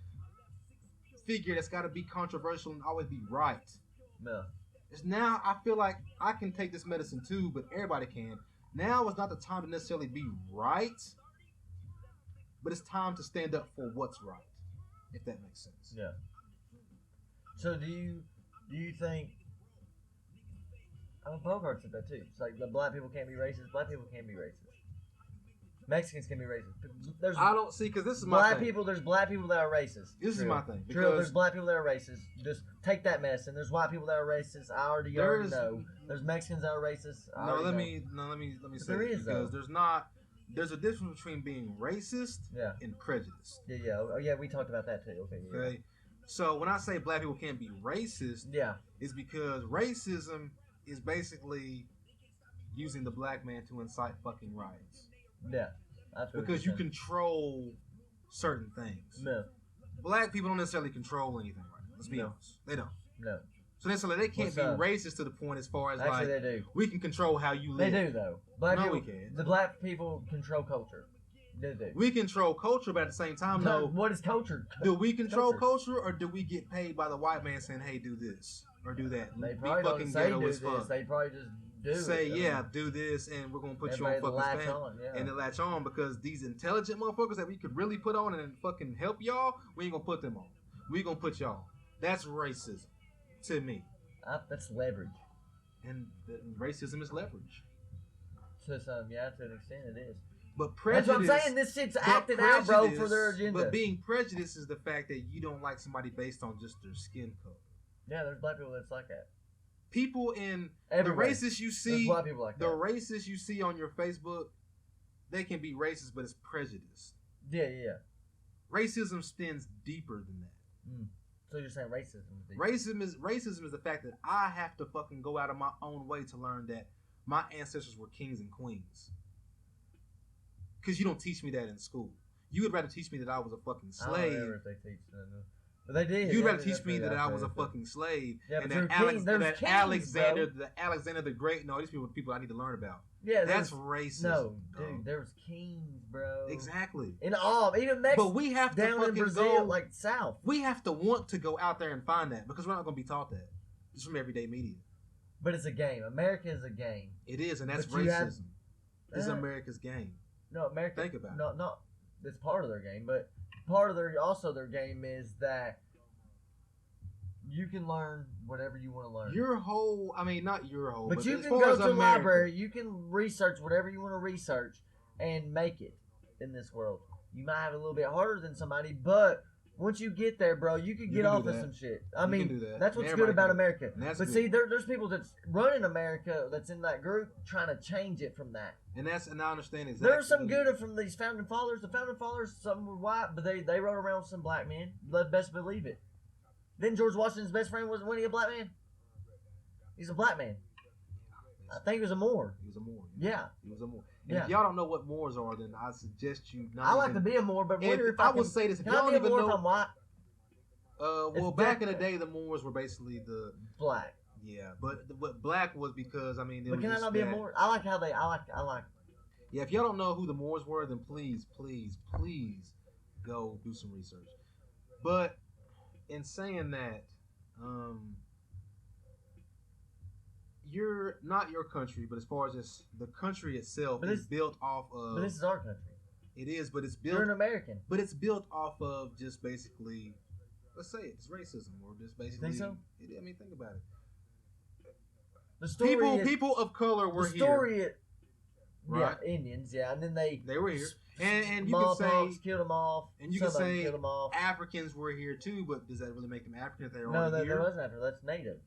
Speaker 1: figure that's got to be controversial and always be right.
Speaker 2: No.
Speaker 1: It's now. I feel like I can take this medicine too, but everybody can. Now is not the time to necessarily be right, but it's time to stand up for what's right, if that makes sense.
Speaker 2: Yeah. So do you think? I mean, Bogart said that too. It's like the black people can't be racist. Black people can't be racist. Mexicans can be racist. There's
Speaker 1: I don't see because this is my
Speaker 2: black
Speaker 1: thing.
Speaker 2: people. There's black people that are racist.
Speaker 1: This is
Speaker 2: True.
Speaker 1: my thing
Speaker 2: True.
Speaker 1: because
Speaker 2: There's black people that are racist. Just take that mess. And there's white people that are racist. I already know. There's Mexicans that are racist. I already know.
Speaker 1: let me
Speaker 2: But
Speaker 1: say
Speaker 2: there
Speaker 1: this
Speaker 2: is,
Speaker 1: because
Speaker 2: though.
Speaker 1: there's a difference between being racist
Speaker 2: Yeah.
Speaker 1: and prejudiced.
Speaker 2: Yeah. Oh, yeah. We talked about that too. Okay. Yeah.
Speaker 1: Okay, so when I say black people can't be racist,
Speaker 2: Yeah.
Speaker 1: it's because racism is basically using the black man to incite fucking riots
Speaker 2: Yeah. That's what
Speaker 1: because
Speaker 2: you're
Speaker 1: you
Speaker 2: saying.
Speaker 1: control certain things.
Speaker 2: No.
Speaker 1: Black people don't necessarily control anything right now. Let's be
Speaker 2: No.
Speaker 1: honest, they don't.
Speaker 2: No.
Speaker 1: So necessarily they can't
Speaker 2: What's
Speaker 1: be
Speaker 2: up?
Speaker 1: racist to the point as far as
Speaker 2: Actually,
Speaker 1: like
Speaker 2: they do.
Speaker 1: we can control how you
Speaker 2: They
Speaker 1: live.
Speaker 2: do though. Black
Speaker 1: No,
Speaker 2: people,
Speaker 1: we can't.
Speaker 2: The black people control culture. They do.
Speaker 1: We control culture, but at the same time, though,
Speaker 2: What is culture?
Speaker 1: do we control culture or do we get paid by the white man saying, "Hey, do this or do that"?
Speaker 2: They
Speaker 1: Be
Speaker 2: probably don't
Speaker 1: fucking
Speaker 2: say
Speaker 1: ghetto
Speaker 2: do
Speaker 1: as
Speaker 2: this.
Speaker 1: fuck.
Speaker 2: They probably just do
Speaker 1: Say,
Speaker 2: it.
Speaker 1: yeah, do this, and we're gonna put you on
Speaker 2: Everybody
Speaker 1: fucking
Speaker 2: latch
Speaker 1: stand,
Speaker 2: on, yeah.
Speaker 1: and they latch on because these intelligent motherfuckers that we could really put on and fucking help y'all, we ain't gonna put them on. We gonna put y'all. That's racism to me,
Speaker 2: That's leverage.
Speaker 1: and racism is leverage.
Speaker 2: To some, yeah, to an extent it is.
Speaker 1: But
Speaker 2: That's
Speaker 1: prejudice.
Speaker 2: what I'm saying. This shit's
Speaker 1: but
Speaker 2: acting out, bro, for
Speaker 1: prejudice-
Speaker 2: their agenda.
Speaker 1: But being prejudiced is the fact that you don't like somebody based on just their skin color.
Speaker 2: Yeah, there's black people that's like that.
Speaker 1: People in
Speaker 2: Everywhere.
Speaker 1: the racists you
Speaker 2: There's
Speaker 1: see,
Speaker 2: black people like
Speaker 1: the
Speaker 2: that.
Speaker 1: racists you see on your Facebook, they can be racist, but it's prejudice.
Speaker 2: Yeah.
Speaker 1: Racism stems deeper than that.
Speaker 2: So you're saying racism?
Speaker 1: Racism is the fact that I have to fucking go out of my own way to learn that my ancestors were kings and queens. Because you don't teach me that in school. You would rather teach me that I was a fucking
Speaker 2: I don't
Speaker 1: slave.
Speaker 2: remember if they teach that. But they did.
Speaker 1: You'd
Speaker 2: yeah,
Speaker 1: rather
Speaker 2: they
Speaker 1: teach me
Speaker 2: did
Speaker 1: that I was a
Speaker 2: that.
Speaker 1: fucking slave,
Speaker 2: Yeah,
Speaker 1: and
Speaker 2: but
Speaker 1: that,
Speaker 2: you're king. There's
Speaker 1: that
Speaker 2: kings,
Speaker 1: Alexander,
Speaker 2: bro.
Speaker 1: the Alexander the Great. No, these people I need to learn about.
Speaker 2: Yeah,
Speaker 1: That's
Speaker 2: there's-
Speaker 1: racist.
Speaker 2: No,
Speaker 1: bro.
Speaker 2: dude, there was kings, bro.
Speaker 1: Exactly.
Speaker 2: In all, even Mexico,
Speaker 1: But we have to
Speaker 2: down in
Speaker 1: fucking
Speaker 2: Brazil,
Speaker 1: go.
Speaker 2: like south.
Speaker 1: We have to want to go out there and find that because we're not going to be taught that. It's from everyday media.
Speaker 2: But it's a game. America is a game.
Speaker 1: It is, and that's
Speaker 2: But you have-
Speaker 1: racism. It's
Speaker 2: Uh,
Speaker 1: America's game.
Speaker 2: No, America.
Speaker 1: Think about it.
Speaker 2: Not. It's part of their game, but part of their game is that you can learn whatever you want to learn.
Speaker 1: Your whole, I mean, not your whole,
Speaker 2: But you
Speaker 1: as
Speaker 2: can
Speaker 1: far
Speaker 2: go
Speaker 1: as
Speaker 2: to the
Speaker 1: America,
Speaker 2: library, you can research whatever you want to research and make it in this world. You might have it a little bit harder than somebody, but once you get there, bro, you can
Speaker 1: You
Speaker 2: get
Speaker 1: can
Speaker 2: off
Speaker 1: do
Speaker 2: of
Speaker 1: that.
Speaker 2: some shit.
Speaker 1: You can do that.
Speaker 2: That's what's
Speaker 1: Everybody
Speaker 2: good about
Speaker 1: can do that.
Speaker 2: America.
Speaker 1: And that's
Speaker 2: But
Speaker 1: good.
Speaker 2: see, there's people that's running America that's in that group trying to change it from that.
Speaker 1: And I understand exactly.
Speaker 2: There's some good from these founding fathers. The founding fathers, some were white, but they rode around with some black men. Let best believe it. Then George Washington's best friend wasn't he a black man? He's a black man. I think he was a Moor.
Speaker 1: He was a Moor.
Speaker 2: Yeah.
Speaker 1: He was a Moor. And
Speaker 2: Yeah.
Speaker 1: if y'all don't know what Moors are, then I suggest you not.
Speaker 2: I like
Speaker 1: even,
Speaker 2: to be a Moor, but wonder
Speaker 1: If,
Speaker 2: if
Speaker 1: I
Speaker 2: can,
Speaker 1: will say this: if
Speaker 2: can
Speaker 1: y'all
Speaker 2: I
Speaker 1: don't
Speaker 2: be a
Speaker 1: even
Speaker 2: Moor if
Speaker 1: know,
Speaker 2: I'm white?
Speaker 1: well,
Speaker 2: It's
Speaker 1: back in the
Speaker 2: definitely-
Speaker 1: day, the Moors were basically the
Speaker 2: Black.
Speaker 1: but black was because I mean. It
Speaker 2: But
Speaker 1: was
Speaker 2: can I
Speaker 1: just
Speaker 2: not be a
Speaker 1: that-
Speaker 2: Moor? I like how they. I like.
Speaker 1: Yeah, if y'all don't know who the Moors were, then please go do some research. But in saying that, you're not your country, but as far as just the country itself
Speaker 2: But
Speaker 1: is
Speaker 2: it's-
Speaker 1: built off of.
Speaker 2: But this is our country.
Speaker 1: It is, but it's
Speaker 2: You're an
Speaker 1: built.
Speaker 2: American.
Speaker 1: But it's built off of just basically, let's say it's racism, or just basically.
Speaker 2: so?
Speaker 1: I mean, think about it.
Speaker 2: The story.
Speaker 1: People of color were
Speaker 2: the story.
Speaker 1: here.
Speaker 2: Yeah,
Speaker 1: Right.
Speaker 2: Indians. Yeah, and then they
Speaker 1: They were here, and you can
Speaker 2: smallpox
Speaker 1: say
Speaker 2: killed them off.
Speaker 1: and you
Speaker 2: Some
Speaker 1: can
Speaker 2: of them
Speaker 1: say
Speaker 2: killed them off.
Speaker 1: Africans were here too, but does that really make them African if they were
Speaker 2: No,
Speaker 1: already
Speaker 2: that
Speaker 1: here?
Speaker 2: wasn't after. That's native.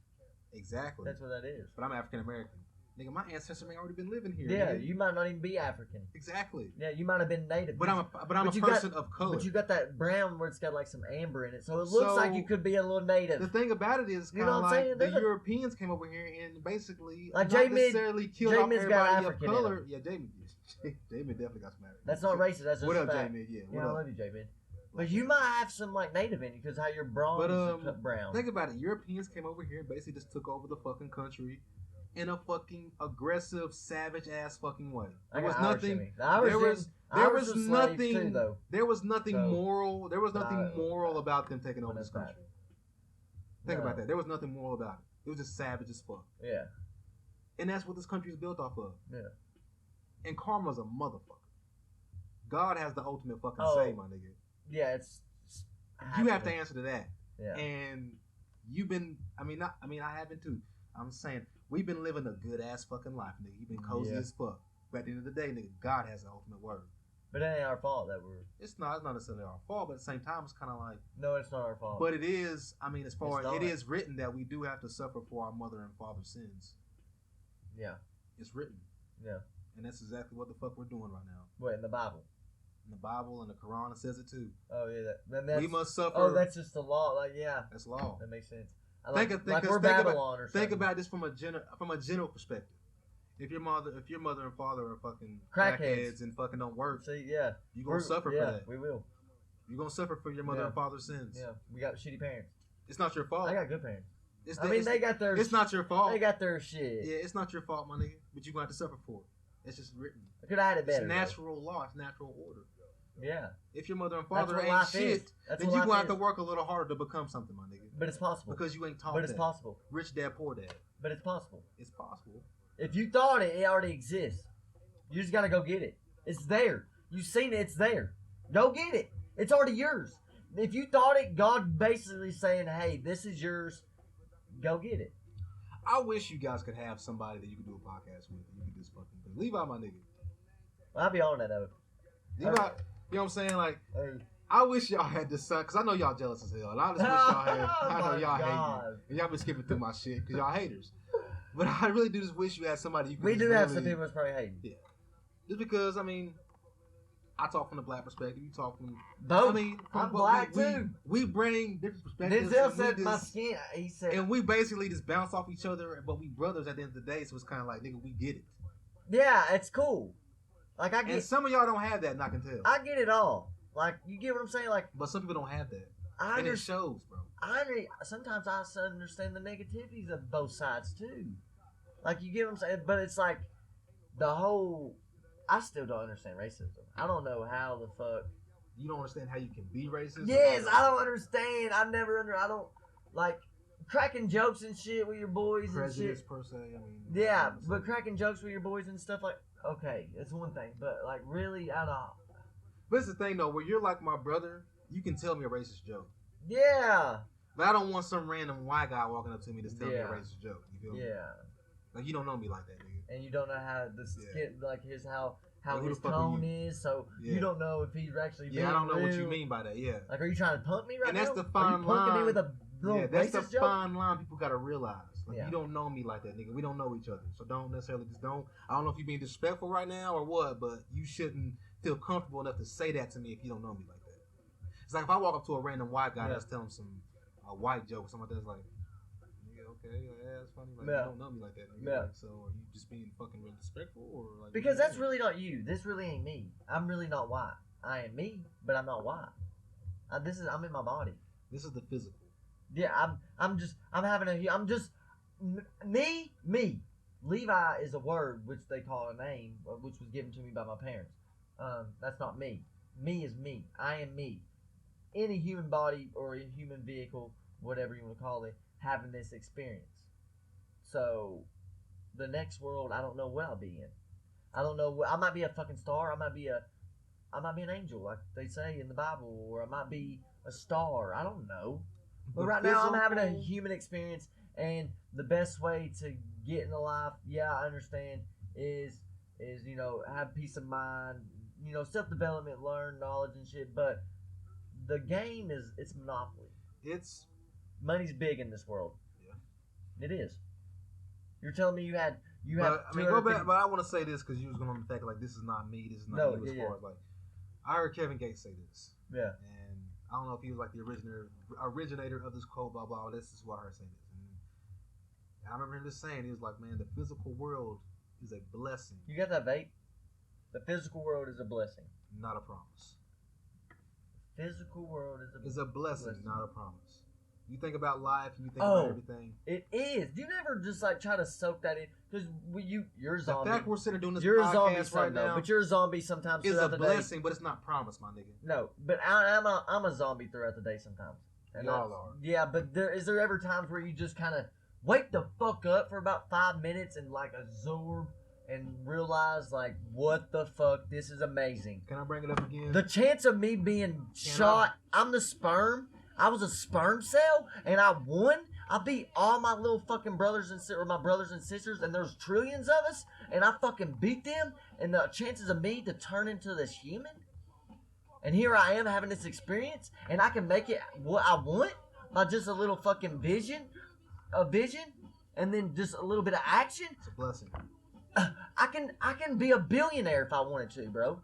Speaker 1: Exactly.
Speaker 2: That's what that is.
Speaker 1: But I'm African American. Nigga, my ancestors may already been living here.
Speaker 2: Yeah,
Speaker 1: nigga.
Speaker 2: you might not even be African.
Speaker 1: Exactly.
Speaker 2: Yeah, you might have been native.
Speaker 1: But I'm a
Speaker 2: But you
Speaker 1: person of color.
Speaker 2: But you got that brown where it's got like some amber in it, so it looks
Speaker 1: So,
Speaker 2: like you could be a little native.
Speaker 1: The thing about it is
Speaker 2: You
Speaker 1: kind
Speaker 2: know
Speaker 1: of
Speaker 2: what I'm
Speaker 1: like
Speaker 2: saying?
Speaker 1: the
Speaker 2: There's a-
Speaker 1: Europeans came over here and basically
Speaker 2: Like
Speaker 1: not
Speaker 2: J-Mid-
Speaker 1: necessarily killed off
Speaker 2: J-Mid's got
Speaker 1: everybody of
Speaker 2: African in
Speaker 1: color. Yeah, J-Mid definitely got some African.
Speaker 2: That's not racist. That's just
Speaker 1: What up,
Speaker 2: fact.
Speaker 1: J-Mid? Yeah,
Speaker 2: Yeah,
Speaker 1: what
Speaker 2: I
Speaker 1: up?
Speaker 2: love you, J-Mid. But you might have some like native in you because how your bronze
Speaker 1: But,
Speaker 2: is brown.
Speaker 1: Think about it. Europeans came over here and basically just took over the fucking country in a fucking aggressive, savage ass fucking way.
Speaker 2: I
Speaker 1: There was
Speaker 2: got Irish in
Speaker 1: nothing.
Speaker 2: me. The Irish
Speaker 1: there was-
Speaker 2: didn't-
Speaker 1: There
Speaker 2: Irish
Speaker 1: was
Speaker 2: were slaves
Speaker 1: nothing.
Speaker 2: too, though.
Speaker 1: There was nothing
Speaker 2: So,
Speaker 1: moral. There was nothing
Speaker 2: no.
Speaker 1: moral about them taking over
Speaker 2: But
Speaker 1: this
Speaker 2: that's
Speaker 1: country. Think
Speaker 2: No.
Speaker 1: about that. There was nothing moral about it. It was just savage as fuck.
Speaker 2: Yeah.
Speaker 1: And that's what this country is built off of.
Speaker 2: Yeah.
Speaker 1: And karma's a motherfucker. God has the ultimate fucking
Speaker 2: Oh.
Speaker 1: say, my nigga.
Speaker 2: Yeah, it's
Speaker 1: You have to answer to that.
Speaker 2: Yeah.
Speaker 1: And you've been, I have been too. I'm saying, we've been living a good ass fucking life, nigga. You've been cozy
Speaker 2: Yeah.
Speaker 1: as fuck. But at the end of the day, nigga, God has the ultimate word.
Speaker 2: But it ain't our fault that we're.
Speaker 1: It's not necessarily our fault, but at the same time, it's kind of like.
Speaker 2: No, it's not our fault.
Speaker 1: But it is. I mean, as far
Speaker 2: It's
Speaker 1: as it
Speaker 2: not.
Speaker 1: is written that we do have to suffer for our mother and father's sins.
Speaker 2: Yeah.
Speaker 1: It's written.
Speaker 2: Yeah.
Speaker 1: And that's exactly what the fuck we're doing right now.
Speaker 2: What, in the Bible?
Speaker 1: In the Bible and the Quran, it says it too.
Speaker 2: Oh yeah, that's,
Speaker 1: We must suffer.
Speaker 2: Oh, that's just the law. Like, yeah,
Speaker 1: That's law.
Speaker 2: that makes sense.
Speaker 1: Think
Speaker 2: we're Babylon or something.
Speaker 1: Think about this from a general perspective. If your mother and father are fucking
Speaker 2: Crackheads
Speaker 1: and fucking don't work,
Speaker 2: See, yeah,
Speaker 1: you gonna suffer
Speaker 2: yeah,
Speaker 1: for that.
Speaker 2: we will.
Speaker 1: You're gonna suffer for your mother
Speaker 2: Yeah.
Speaker 1: and father's sins.
Speaker 2: Yeah, we got shitty parents.
Speaker 1: It's not your fault.
Speaker 2: I got good parents.
Speaker 1: It's
Speaker 2: I mean, they got their.
Speaker 1: It's not your fault.
Speaker 2: They got their shit.
Speaker 1: Yeah, it's not your fault, my nigga. But you're gonna have to suffer for it. It's just written.
Speaker 2: I could have had it better.
Speaker 1: It's natural law. It's natural order.
Speaker 2: Though. Yeah,
Speaker 1: If your mother and
Speaker 2: that's
Speaker 1: father
Speaker 2: what
Speaker 1: ain't
Speaker 2: life
Speaker 1: shit,
Speaker 2: is. That's
Speaker 1: then
Speaker 2: what
Speaker 1: you
Speaker 2: life
Speaker 1: gonna have
Speaker 2: is.
Speaker 1: to work a little harder to become something, my nigga.
Speaker 2: But it's possible.
Speaker 1: Because you ain't taught
Speaker 2: But it's
Speaker 1: that.
Speaker 2: possible.
Speaker 1: Rich dad, poor dad.
Speaker 2: But it's possible.
Speaker 1: It's possible.
Speaker 2: If you thought it already exists. You just gotta go get it. It's there. You've seen it. It's there. Go get it. It's already yours. If you thought it, God basically saying, "Hey, this is yours. Go get it."
Speaker 1: I wish you guys could have somebody that you could do a podcast with. You could just fucking leave out my nigga.
Speaker 2: I'll be on that though.
Speaker 1: Leave out. You know what I'm saying? Like,
Speaker 2: Hey.
Speaker 1: I wish y'all had this son, because I know y'all jealous as hell. And I just wish y'all had.
Speaker 2: Oh
Speaker 1: I know
Speaker 2: my
Speaker 1: y'all hate
Speaker 2: God.
Speaker 1: me. And y'all been skipping through my shit because y'all haters. But I really do just wish you had somebody you could
Speaker 2: We
Speaker 1: just
Speaker 2: do have
Speaker 1: really-
Speaker 2: some people that's probably hating.
Speaker 1: Yeah. Just because, I mean, I talk from the black perspective. You talk from.
Speaker 2: Both.
Speaker 1: I mean,
Speaker 2: I'm
Speaker 1: but
Speaker 2: black
Speaker 1: we,
Speaker 2: too.
Speaker 1: We bring different perspectives.
Speaker 2: Denzel
Speaker 1: and we
Speaker 2: said my
Speaker 1: just-
Speaker 2: skin. He said,
Speaker 1: And we basically just bounce off each other, but we brothers at the end of the day, so it's kind of like, nigga, we get it.
Speaker 2: "Yeah, it's cool. Like I
Speaker 1: And
Speaker 2: get,
Speaker 1: some of y'all don't have that, and I can tell.
Speaker 2: I get it all. Like you get what I'm saying? Like
Speaker 1: But some people don't have that.
Speaker 2: I
Speaker 1: And it
Speaker 2: understand.
Speaker 1: shows, bro.
Speaker 2: Sometimes I understand the negativities of both sides too. Like you get what I'm saying, but it's like the whole. I still don't understand racism. I don't know how the fuck.
Speaker 1: You don't understand how you can be racist?
Speaker 2: Yes, I don't understand. I don't like cracking jokes and shit with your boys and
Speaker 1: Prejudice,
Speaker 2: shit.
Speaker 1: per se. I mean.
Speaker 2: Yeah, but cracking jokes with your boys and stuff like okay, that's one thing. But like really, I don't.
Speaker 1: But it's the thing, though, where you're like my brother, you can tell me a racist joke.
Speaker 2: Yeah.
Speaker 1: But I don't want some random white guy walking up to me to tell me a
Speaker 2: Yeah.
Speaker 1: racist joke. You feel me?
Speaker 2: Yeah.
Speaker 1: Like, you don't know me like that, nigga.
Speaker 2: And you don't know how the skit like his how
Speaker 1: Like, who
Speaker 2: his
Speaker 1: the fuck are
Speaker 2: tone
Speaker 1: you?
Speaker 2: is, so
Speaker 1: Yeah.
Speaker 2: you don't know if he's actually being
Speaker 1: Yeah, I don't know what you
Speaker 2: real.
Speaker 1: mean by that, yeah.
Speaker 2: Like, are you trying to pump me right
Speaker 1: And
Speaker 2: now?
Speaker 1: that's the
Speaker 2: Are
Speaker 1: fine
Speaker 2: you punking me
Speaker 1: line.
Speaker 2: with a little
Speaker 1: Yeah, that's the
Speaker 2: racist joke?
Speaker 1: fine line people gotta realize. Like,
Speaker 2: Yeah.
Speaker 1: you don't know me like that, nigga. We don't know each other. So don't necessarily just don't. I don't know if you're being disrespectful right now or what, but you shouldn't feel comfortable enough to say that to me if you don't know me like that. It's like if I walk up to a random white guy
Speaker 2: Yeah.
Speaker 1: that's telling some a white joke or something like that, it's like, nigga, okay, yeah, that's funny. Like,
Speaker 2: Yeah.
Speaker 1: you don't know me like that, nigga.
Speaker 2: Yeah.
Speaker 1: Like, so are you just being fucking really disrespectful or like?
Speaker 2: Because that's really not you. This really ain't me. I'm really not white. I am me, but I'm not white. I'm in my body.
Speaker 1: This is the physical.
Speaker 2: Yeah, I'm just me. Levi is a word which they call a name, which was given to me by my parents. That's not me. Me is me. I am me. Any human body or a human vehicle, whatever you want to call it, having this experience. So, the next world, I don't know what I'll be in. I don't know what I might be a fucking star. I might be an angel, like they say in the Bible, or I might be a star. I don't know. But
Speaker 1: The
Speaker 2: right now, I'm having a
Speaker 1: physical-
Speaker 2: human experience, and the best way to get in the life, yeah, I understand, is have peace of mind, self development, learn knowledge and shit. But the game it's monopoly.
Speaker 1: It's
Speaker 2: Money's big in this world.
Speaker 1: Yeah.
Speaker 2: It is. You're telling me you have.
Speaker 1: But, I mean, go back. But I want to say this because you was going to think like this is not me. This is not
Speaker 2: No,
Speaker 1: you. As
Speaker 2: yeah,
Speaker 1: far as like, I heard Kevin Gates say this.
Speaker 2: Yeah.
Speaker 1: And I don't know if he was like the originator of this quote, blah blah. This is what I heard say this. And I remember him just saying, he was like, man, the physical world is a blessing,
Speaker 2: You got that vape? The physical world is a blessing.
Speaker 1: not a promise.
Speaker 2: Physical world is
Speaker 1: It's a blessing,
Speaker 2: Blessing.
Speaker 1: not a promise. You think about life and you think
Speaker 2: Oh.
Speaker 1: about everything.
Speaker 2: It is. Do you never just like try to soak that in? Because you're a
Speaker 1: The
Speaker 2: zombie.
Speaker 1: fact we're sitting doing this
Speaker 2: You're a zombie
Speaker 1: podcast
Speaker 2: some,
Speaker 1: right
Speaker 2: though,
Speaker 1: now
Speaker 2: but you're a zombie sometimes
Speaker 1: is a
Speaker 2: throughout the day.
Speaker 1: blessing, but it's not promise, my nigga.
Speaker 2: No, but I'm a zombie throughout the day sometimes. And
Speaker 1: Y'all
Speaker 2: that's-
Speaker 1: are.
Speaker 2: Yeah, but is there ever times where you just kind of wake the fuck up for about 5 minutes and like absorb and realize like what the fuck, this is amazing.
Speaker 1: Can I bring it up again?
Speaker 2: The chance of me being shot, I'm the sperm. I was a sperm cell and I won. I beat all my little fucking brothers and my brothers and sisters, and there's trillions of us, and I fucking beat them, and the chances of me to turn into this human, and here I am having this experience, and I can make it what I want by just a little fucking vision, and then just a little bit of action.
Speaker 1: It's a blessing.
Speaker 2: I can be a billionaire if I wanted to, bro.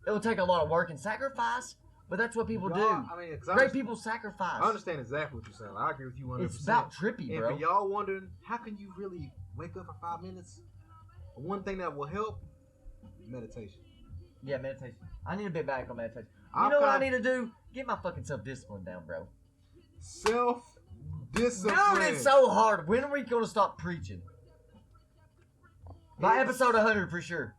Speaker 2: It will take a lot of work and sacrifice, but that's what people do.
Speaker 1: I mean, 'cause
Speaker 2: Great people sacrifice.
Speaker 1: I understand exactly what you're saying. I agree with you 100%.
Speaker 2: It's about trippy,
Speaker 1: And
Speaker 2: bro.
Speaker 1: for y'all wondering, how can you really wake up for 5 minutes? One thing that will help, meditation.
Speaker 2: Yeah, meditation. I need to be back on meditation. You
Speaker 1: I've
Speaker 2: know what I
Speaker 1: kinda-
Speaker 2: need to do? Get my fucking self-discipline down, bro.
Speaker 1: Self-discipline.
Speaker 2: Dude, it's so hard. When are we going to stop preaching? By episode 100 for sure.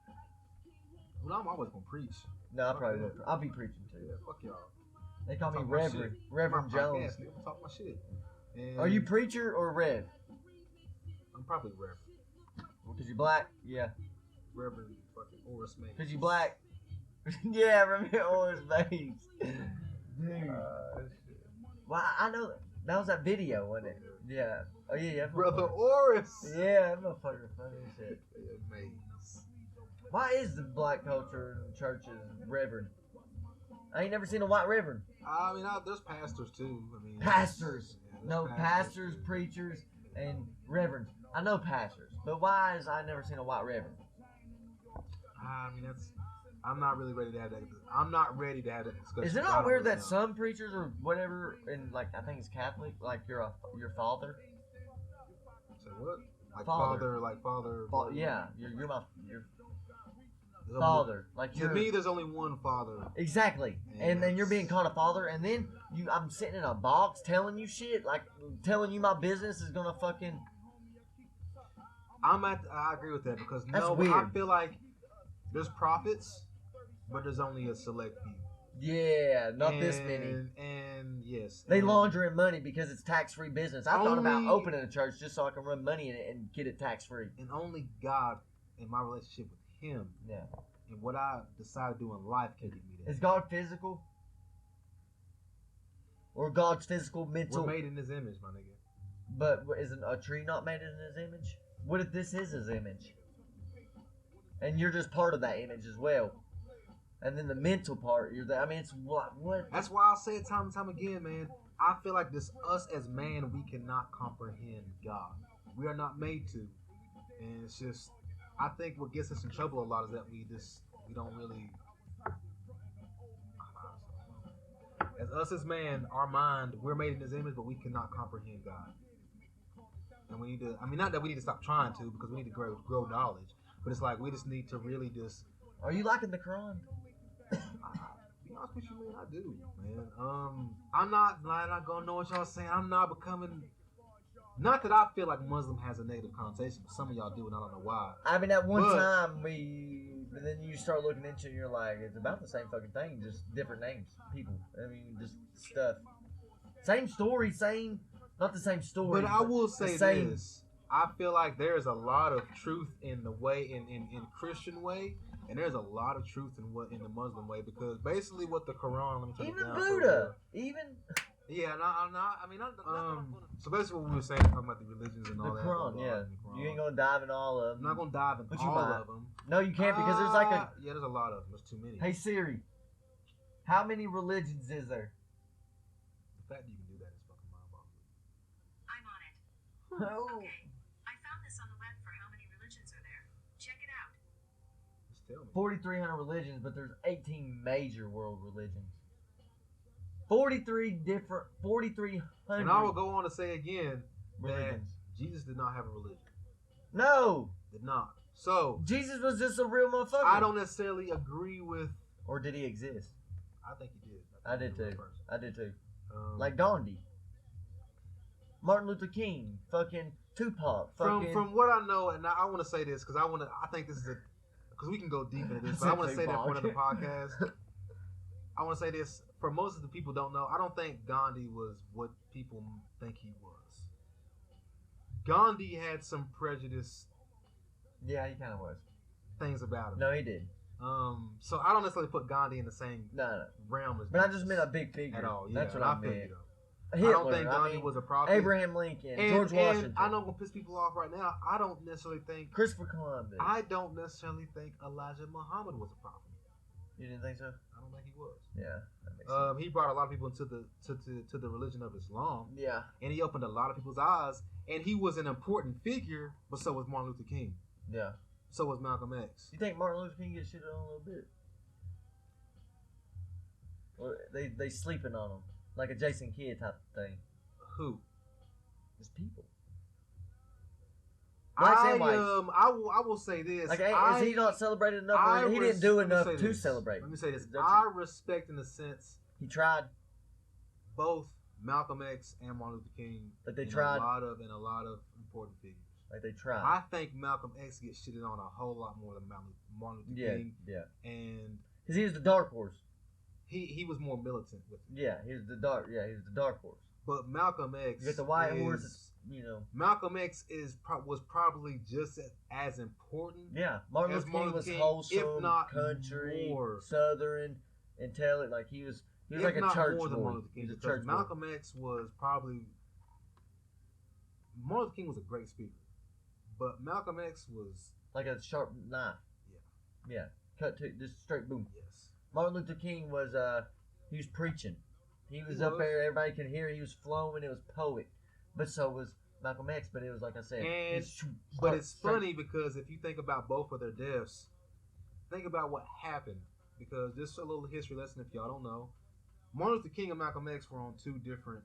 Speaker 1: Well, I'm always going to preach.
Speaker 2: No, I probably will. I'll be preaching too.
Speaker 1: Yeah, fuck y'all.
Speaker 2: They call me
Speaker 1: Talk my
Speaker 2: Reverend.
Speaker 1: shit.
Speaker 2: Reverend
Speaker 1: My podcast,
Speaker 2: Jones.
Speaker 1: nigga, talk my shit. And
Speaker 2: Are you preacher or Rev?
Speaker 1: I'm probably Reverend.
Speaker 2: Because you black? Yeah.
Speaker 1: Reverend fucking Oris May.
Speaker 2: Because you black? Yeah, remember Orange Face. Dude. Well, I know that was that video, wasn't it? Yeah. Oh, yeah.
Speaker 1: Brother Oris.
Speaker 2: Yeah, that motherfucker funny as shit.
Speaker 1: Maze.
Speaker 2: Why is the black culture in churches reverend? I ain't never seen a white reverend.
Speaker 1: I mean, there's pastors too. I mean,
Speaker 2: Pastors.
Speaker 1: yeah, there's
Speaker 2: No, pastors, preachers, and reverends. I know pastors, but why is I never seen a white reverend?
Speaker 1: I mean, I'm not really ready to have that. I'm not ready to have that discussion.
Speaker 2: Is it
Speaker 1: I
Speaker 2: not
Speaker 1: don't
Speaker 2: weird
Speaker 1: really
Speaker 2: that
Speaker 1: know.
Speaker 2: some preachers or whatever, and like I think it's Catholic, like your father?
Speaker 1: Say what? Like
Speaker 2: Father.
Speaker 1: father.
Speaker 2: Yeah, your
Speaker 1: There's only-
Speaker 2: father. Like
Speaker 1: To
Speaker 2: your
Speaker 1: me, there's only one father.
Speaker 2: exactly, and then you're being called a father, and then I'm sitting in a box telling you shit, like telling you my business is gonna fucking.
Speaker 1: I agree with that because
Speaker 2: That's
Speaker 1: I
Speaker 2: weird.
Speaker 1: feel like there's prophets, but there's only a select few.
Speaker 2: Yeah, not this many.
Speaker 1: And yes,
Speaker 2: They
Speaker 1: and
Speaker 2: laundering money because it's tax-free business. I thought about
Speaker 1: Only-
Speaker 2: opening a church just so I can run money in it and get it tax-free.
Speaker 1: And only God, in my relationship with Him,
Speaker 2: Yeah.
Speaker 1: and what I decide to do in life, can give me that.
Speaker 2: Is God physical? Or God's physical, mental?
Speaker 1: We're made in His image, my nigga.
Speaker 2: But isn't a tree not made in His image? What if this is His image? And you're just part of that image as well. And then the mental part, you're there. I mean, it's what?
Speaker 1: That's why I say it time and time again, man. I feel like this us as man, we cannot comprehend God. We are not made to, and it's just. I think what gets us in trouble a lot is that we don't really. As us as man, our mind, we're made in His image, but we cannot comprehend God. And we need to. I mean, not that we need to stop trying to, because we need to grow knowledge. But it's like we just need to really just.
Speaker 2: Are you liking the Quran?
Speaker 1: Be honest with you, man, I do, man. I'm not gonna know what y'all saying. I'm not becoming. Not that I feel like Muslim has a negative connotation, but some of y'all do, and I don't know why.
Speaker 2: I mean, at one
Speaker 1: But-
Speaker 2: time but then you start looking into it, and you're like, it's about the same fucking thing, just different names, people. I mean, just stuff. Same story, not the same story.
Speaker 1: But I will
Speaker 2: the
Speaker 1: say
Speaker 2: same.
Speaker 1: this: I feel like there is a lot of truth in the way in Christian way, and there's a lot of truth in the Muslim way, because basically what the Quran. Let me turn it
Speaker 2: Even
Speaker 1: down
Speaker 2: Buddha, even
Speaker 1: Yeah, so basically what we were saying, talking about the religions and
Speaker 2: the
Speaker 1: all that.
Speaker 2: Quran,
Speaker 1: blah,
Speaker 2: yeah.
Speaker 1: blah, the Quran.
Speaker 2: You ain't gonna dive in all of
Speaker 1: I'm
Speaker 2: them.
Speaker 1: not gonna dive in
Speaker 2: But you
Speaker 1: all
Speaker 2: might.
Speaker 1: of them.
Speaker 2: No, you can't because there's like a.
Speaker 1: Yeah, there's a lot of them. There's too many.
Speaker 2: Hey Siri, how many religions is there?
Speaker 1: The fact that you can do that is fucking mind-boggling.
Speaker 3: I'm on it.
Speaker 2: Oh.
Speaker 3: Okay. I found this on the web for how many religions are there. Check it out.
Speaker 1: Just tell me.
Speaker 2: 4,300 religions, but there's 18 major world religions. 4,300
Speaker 1: And I will go on to say again that
Speaker 2: religions.
Speaker 1: Jesus did not have a religion.
Speaker 2: No,
Speaker 1: Did not. So
Speaker 2: Jesus was just a real motherfucker.
Speaker 1: I don't necessarily agree with.
Speaker 2: Or did he exist?
Speaker 1: I think he did.
Speaker 2: I
Speaker 1: think
Speaker 2: did
Speaker 1: he was a
Speaker 2: too.
Speaker 1: person.
Speaker 2: I did too.
Speaker 1: Like
Speaker 2: Like Gandhi, Martin Luther King, fucking Tupac, fucking.
Speaker 1: from what I know, and I want to say this because I think this is because we can go deep into this, but I want to say that for another podcast. I want to say this for most of the people don't know. I don't think Gandhi was what people think he was. Gandhi had some prejudice
Speaker 2: Yeah, he kind of was.
Speaker 1: things about him.
Speaker 2: No, he did.
Speaker 1: So I don't necessarily put Gandhi in the same
Speaker 2: No.
Speaker 1: realm as.
Speaker 2: But I just
Speaker 1: Jesus
Speaker 2: meant a big figure.
Speaker 1: at all. Yeah,
Speaker 2: That's what
Speaker 1: I
Speaker 2: I
Speaker 1: feel
Speaker 2: meant.
Speaker 1: you,
Speaker 2: Hitler.
Speaker 1: I don't think Gandhi was a prophet.
Speaker 2: Abraham Lincoln,
Speaker 1: And,
Speaker 2: George Washington.
Speaker 1: And I know I'm gonna piss people off right now. I don't necessarily think.
Speaker 2: Christopher Columbus.
Speaker 1: I don't necessarily think Elijah Muhammad was a prophet.
Speaker 2: You didn't think so?
Speaker 1: I don't think he was.
Speaker 2: Yeah, that makes sense.
Speaker 1: He brought a lot of people into the religion of Islam,
Speaker 2: Yeah,
Speaker 1: and he opened a lot of people's eyes. And he was an important figure, but so was Martin Luther King.
Speaker 2: yeah.
Speaker 1: So was Malcolm X.
Speaker 2: You think Martin Luther King gets shit on a little bit? Or they sleeping on him like a Jason Kidd type of thing.
Speaker 1: Who?
Speaker 2: Just people. Blacks and whites.
Speaker 1: I will say this.
Speaker 2: Like, is he not celebrated enough? Or he didn't do enough to celebrate.
Speaker 1: Let me say this.
Speaker 2: Don't you-
Speaker 1: I respect, in a sense,
Speaker 2: He tried.
Speaker 1: both Malcolm X and Martin Luther King.
Speaker 2: Like they
Speaker 1: in
Speaker 2: tried.
Speaker 1: a lot of important figures.
Speaker 2: Like they tried.
Speaker 1: I think Malcolm X gets shitted on a whole lot more than Martin Luther
Speaker 2: Yeah,
Speaker 1: King,
Speaker 2: yeah.
Speaker 1: and
Speaker 2: Because he was the dark horse.
Speaker 1: he was more militant with it.
Speaker 2: Yeah, he was the dark. Yeah, he was the dark horse.
Speaker 1: But Malcolm X,
Speaker 2: You get the white horse. You know.
Speaker 1: Malcolm X was probably just as important.
Speaker 2: Yeah, Martin
Speaker 1: As
Speaker 2: Luther King
Speaker 1: Martin
Speaker 2: was
Speaker 1: King,
Speaker 2: wholesome,
Speaker 1: if not
Speaker 2: country,
Speaker 1: more.
Speaker 2: southern, intelligent. Like he was
Speaker 1: If
Speaker 2: like a
Speaker 1: not
Speaker 2: church
Speaker 1: more than
Speaker 2: boy.
Speaker 1: Martin Luther
Speaker 2: He
Speaker 1: King,
Speaker 2: was a
Speaker 1: because
Speaker 2: church boy.
Speaker 1: Malcolm X was probably Martin Luther King was a great speaker, but Malcolm X was
Speaker 2: Like a sharp knife. Yeah, cut to just straight boom.
Speaker 1: yes.
Speaker 2: Martin Luther King was he was preaching. He was
Speaker 1: He
Speaker 2: up
Speaker 1: was.
Speaker 2: there, everybody could hear. He was flowing. It was poet, but so was Malcolm X. But it was like I said,
Speaker 1: And-
Speaker 2: he's
Speaker 1: But it's
Speaker 2: straight-
Speaker 1: funny because if you think about both of their deaths, think about what happened. Because just a little history lesson if y'all don't know. Martin Luther King and Malcolm X were on two different.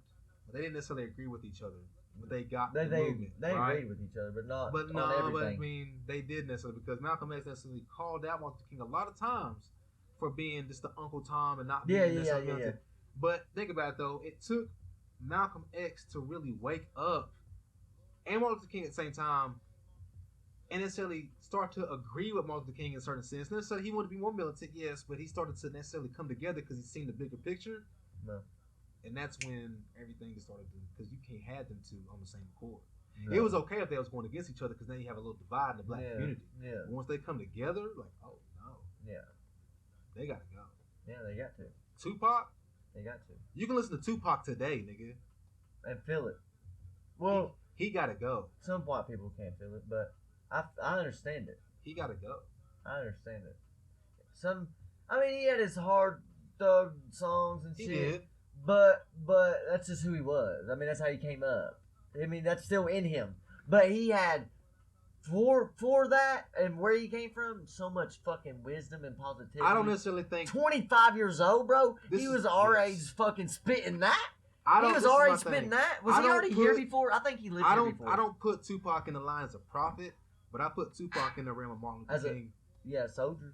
Speaker 1: They didn't necessarily agree with each other, but they got
Speaker 2: They
Speaker 1: the movement.
Speaker 2: they
Speaker 1: right?
Speaker 2: agreed with each other, but not
Speaker 1: But
Speaker 2: on
Speaker 1: no,
Speaker 2: everything.
Speaker 1: but I mean they did necessarily because Malcolm X necessarily called out Martin Luther King a lot of times for being just the Uncle Tom and not being
Speaker 2: Yeah,
Speaker 1: necessarily
Speaker 2: yeah.
Speaker 1: militant. But think about it though, it took Malcolm X to really wake up, and Martin Luther King at the same time, and necessarily start to agree with Martin Luther King in a certain sense. Necessarily, he wanted to be more militant, yes, but he started to necessarily come together because he seen the bigger picture.
Speaker 2: No.
Speaker 1: And that's when everything just started to, because you can't have them two on the same accord.
Speaker 2: No.
Speaker 1: It was okay if they was going against each other because then you have a little divide in the black community.
Speaker 2: Yeah,
Speaker 1: But once they come together, like, oh no,
Speaker 2: yeah,
Speaker 1: they gotta go.
Speaker 2: yeah. They got to.
Speaker 1: Tupac,
Speaker 2: They got to.
Speaker 1: you can listen to Tupac today, nigga.
Speaker 2: And feel it. Well,
Speaker 1: He gotta go.
Speaker 2: some white people can't feel it, but I understand it.
Speaker 1: He gotta go.
Speaker 2: I understand it. I mean, he had his hard thug songs and
Speaker 1: He
Speaker 2: shit.
Speaker 1: did.
Speaker 2: But that's just who he was. I mean, that's how he came up. I mean, that's still in him. But he had for that and where he came from, so much fucking wisdom and positivity.
Speaker 1: I don't necessarily think
Speaker 2: 25 years old, bro.
Speaker 1: This
Speaker 2: He
Speaker 1: is-
Speaker 2: was our
Speaker 1: yes.
Speaker 2: age, fucking spitting that.
Speaker 1: I
Speaker 2: He
Speaker 1: don't.
Speaker 2: was
Speaker 1: this is
Speaker 2: already
Speaker 1: my
Speaker 2: spitting
Speaker 1: thing.
Speaker 2: that. Was
Speaker 1: I
Speaker 2: he
Speaker 1: don't
Speaker 2: already here
Speaker 1: put-
Speaker 2: before? I think he lived
Speaker 1: I
Speaker 2: here
Speaker 1: don't.
Speaker 2: before.
Speaker 1: I don't put Tupac in the line as a prophet, but I put Tupac in the realm of Martin
Speaker 2: As
Speaker 1: Luther
Speaker 2: a-
Speaker 1: King.
Speaker 2: Yeah, soldier.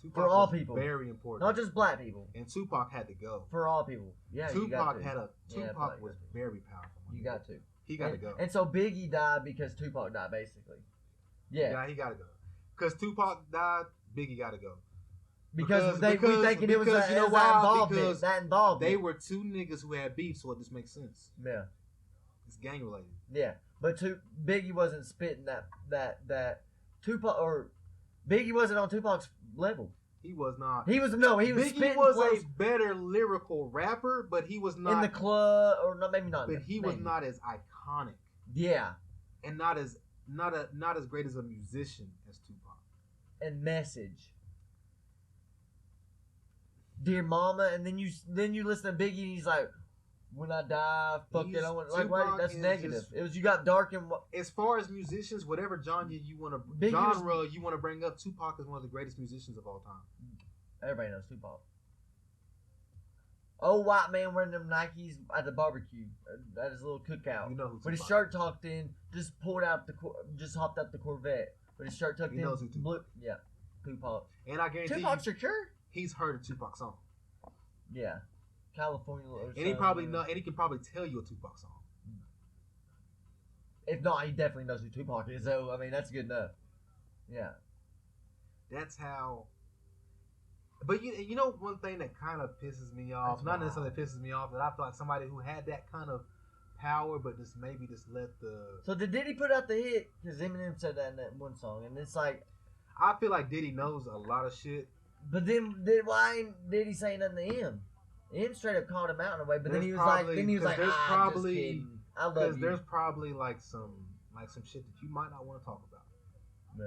Speaker 1: Tupac
Speaker 2: for all
Speaker 1: was
Speaker 2: people.
Speaker 1: very important.
Speaker 2: Not just black people.
Speaker 1: And Tupac had to go.
Speaker 2: For all people. Yeah, you got
Speaker 1: Tupac
Speaker 2: to.
Speaker 1: had a.
Speaker 2: Yeah,
Speaker 1: Tupac
Speaker 2: black
Speaker 1: was
Speaker 2: people.
Speaker 1: very powerful.
Speaker 2: You got to.
Speaker 1: He got to
Speaker 2: and,
Speaker 1: go.
Speaker 2: And so Biggie died because Tupac died, basically. Yeah.
Speaker 1: He got to go. Because Tupac died, Biggie got to go.
Speaker 2: Because we
Speaker 1: because-
Speaker 2: thinking it was
Speaker 1: because you know
Speaker 2: that
Speaker 1: why?
Speaker 2: involvement.
Speaker 1: Because
Speaker 2: That involvement.
Speaker 1: They were two niggas who had beef, so it just makes sense.
Speaker 2: Yeah.
Speaker 1: It's gang related.
Speaker 2: Yeah. But Biggie wasn't spitting that Tupac or Biggie wasn't on Tupac's level.
Speaker 1: He was not.
Speaker 2: He was
Speaker 1: Biggie
Speaker 2: spitting
Speaker 1: was
Speaker 2: plays
Speaker 1: a better lyrical rapper, but he was not.
Speaker 2: in the club or not maybe not.
Speaker 1: but he was
Speaker 2: maybe.
Speaker 1: not as iconic
Speaker 2: Yeah.
Speaker 1: and not as great as a musician as Tupac.
Speaker 2: And message. Dear Mama, and then you listen to Biggie and he's like, when I die, fuck it, I want like why,
Speaker 1: Tupac
Speaker 2: that's
Speaker 1: is
Speaker 2: negative.
Speaker 1: just-
Speaker 2: It was you got dark and
Speaker 1: As far as musicians, whatever genre you want
Speaker 2: Biggie was-
Speaker 1: to bring up, Tupac is one of the greatest musicians of all time.
Speaker 2: everybody knows Tupac. Old white man wearing them Nikes at the barbecue at his little cookout.
Speaker 1: You know who
Speaker 2: With his
Speaker 1: Tupac
Speaker 2: shirt tucked in, just just hopped out the Corvette. With his shirt tucked
Speaker 1: He
Speaker 2: in,
Speaker 1: knows who Tupac
Speaker 2: blue, yeah, Tupac.
Speaker 1: is. And I guarantee
Speaker 2: Tupac
Speaker 1: you,
Speaker 2: Shakur?
Speaker 1: he's heard a Tupac song,
Speaker 2: Yeah, California. Or
Speaker 1: and he probably know, and he can probably tell you a Tupac song.
Speaker 2: If not, he definitely knows who Tupac is. So I mean, that's good enough. Yeah,
Speaker 1: That's how. But you know one thing that kind of pisses me off,
Speaker 2: That's
Speaker 1: not
Speaker 2: wild.
Speaker 1: necessarily pisses me off, that I feel like somebody who had that kind of power, but just maybe just let the.
Speaker 2: So did he put out the hit? Because Eminem said that in that one song, and it's like,
Speaker 1: I feel like Diddy knows a lot of shit.
Speaker 2: but then why ain't Diddy say nothing to him? Him straight up called him out in a way, but then
Speaker 1: There's
Speaker 2: he was
Speaker 1: probably-
Speaker 2: like, then he was
Speaker 1: 'cause
Speaker 2: like,
Speaker 1: there's
Speaker 2: I'm
Speaker 1: probably-
Speaker 2: just kidding. I love
Speaker 1: Because
Speaker 2: you.
Speaker 1: there's probably like some shit that you might not want to talk about.
Speaker 2: Yeah.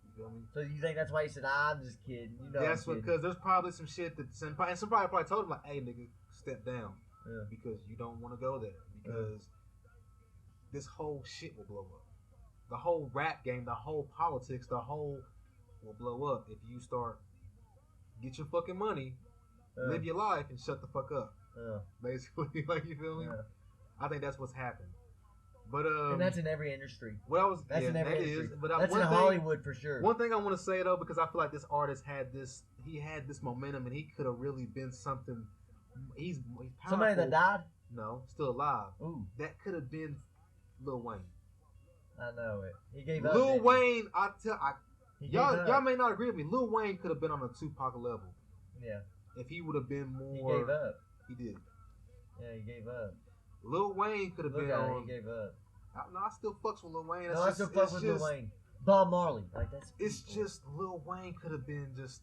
Speaker 1: You feel me?
Speaker 2: So you think that's why he said, I'm just kidding? You know,
Speaker 1: That's
Speaker 2: I'm kidding.
Speaker 1: because there's probably some shit that somebody probably told him like, hey nigga, step down.
Speaker 2: Yeah.
Speaker 1: Because you don't want to go there. Because this whole shit will blow up. The whole rap game, the whole politics, the whole will blow up if you start get your fucking money, live your life, and shut the fuck up. Basically, like, you feel me?
Speaker 2: Yeah.
Speaker 1: I think that's what's happened. But
Speaker 2: And that's in every industry.
Speaker 1: what I was
Speaker 2: That's
Speaker 1: yeah,
Speaker 2: in every
Speaker 1: that
Speaker 2: industry.
Speaker 1: is. But
Speaker 2: That's in
Speaker 1: one thing,
Speaker 2: Hollywood for sure.
Speaker 1: One thing I want to say though, because I feel like this artist had this momentum, and he could have really been something. He's powerful.
Speaker 2: Somebody that died?
Speaker 1: No, still alive.
Speaker 2: Ooh,
Speaker 1: That could have been Lil Wayne.
Speaker 2: I know it. He gave up.
Speaker 1: Lil
Speaker 2: didn't he?
Speaker 1: Wayne,
Speaker 2: He gave
Speaker 1: y'all
Speaker 2: up.
Speaker 1: y'all may not agree with me. Lil Wayne could have been on a Tupac level
Speaker 2: Yeah,
Speaker 1: if he would have been
Speaker 2: he
Speaker 1: more.
Speaker 2: gave up.
Speaker 1: He did.
Speaker 2: Yeah, he gave up.
Speaker 1: Lil Wayne could have
Speaker 2: Look
Speaker 1: been
Speaker 2: at
Speaker 1: on.
Speaker 2: him, he gave up.
Speaker 1: No, I still fucks with Lil Wayne.
Speaker 2: No, I still fuck with Lil Wayne. Bob Marley, like that's.
Speaker 1: It's
Speaker 2: people.
Speaker 1: just Lil Wayne could have been just.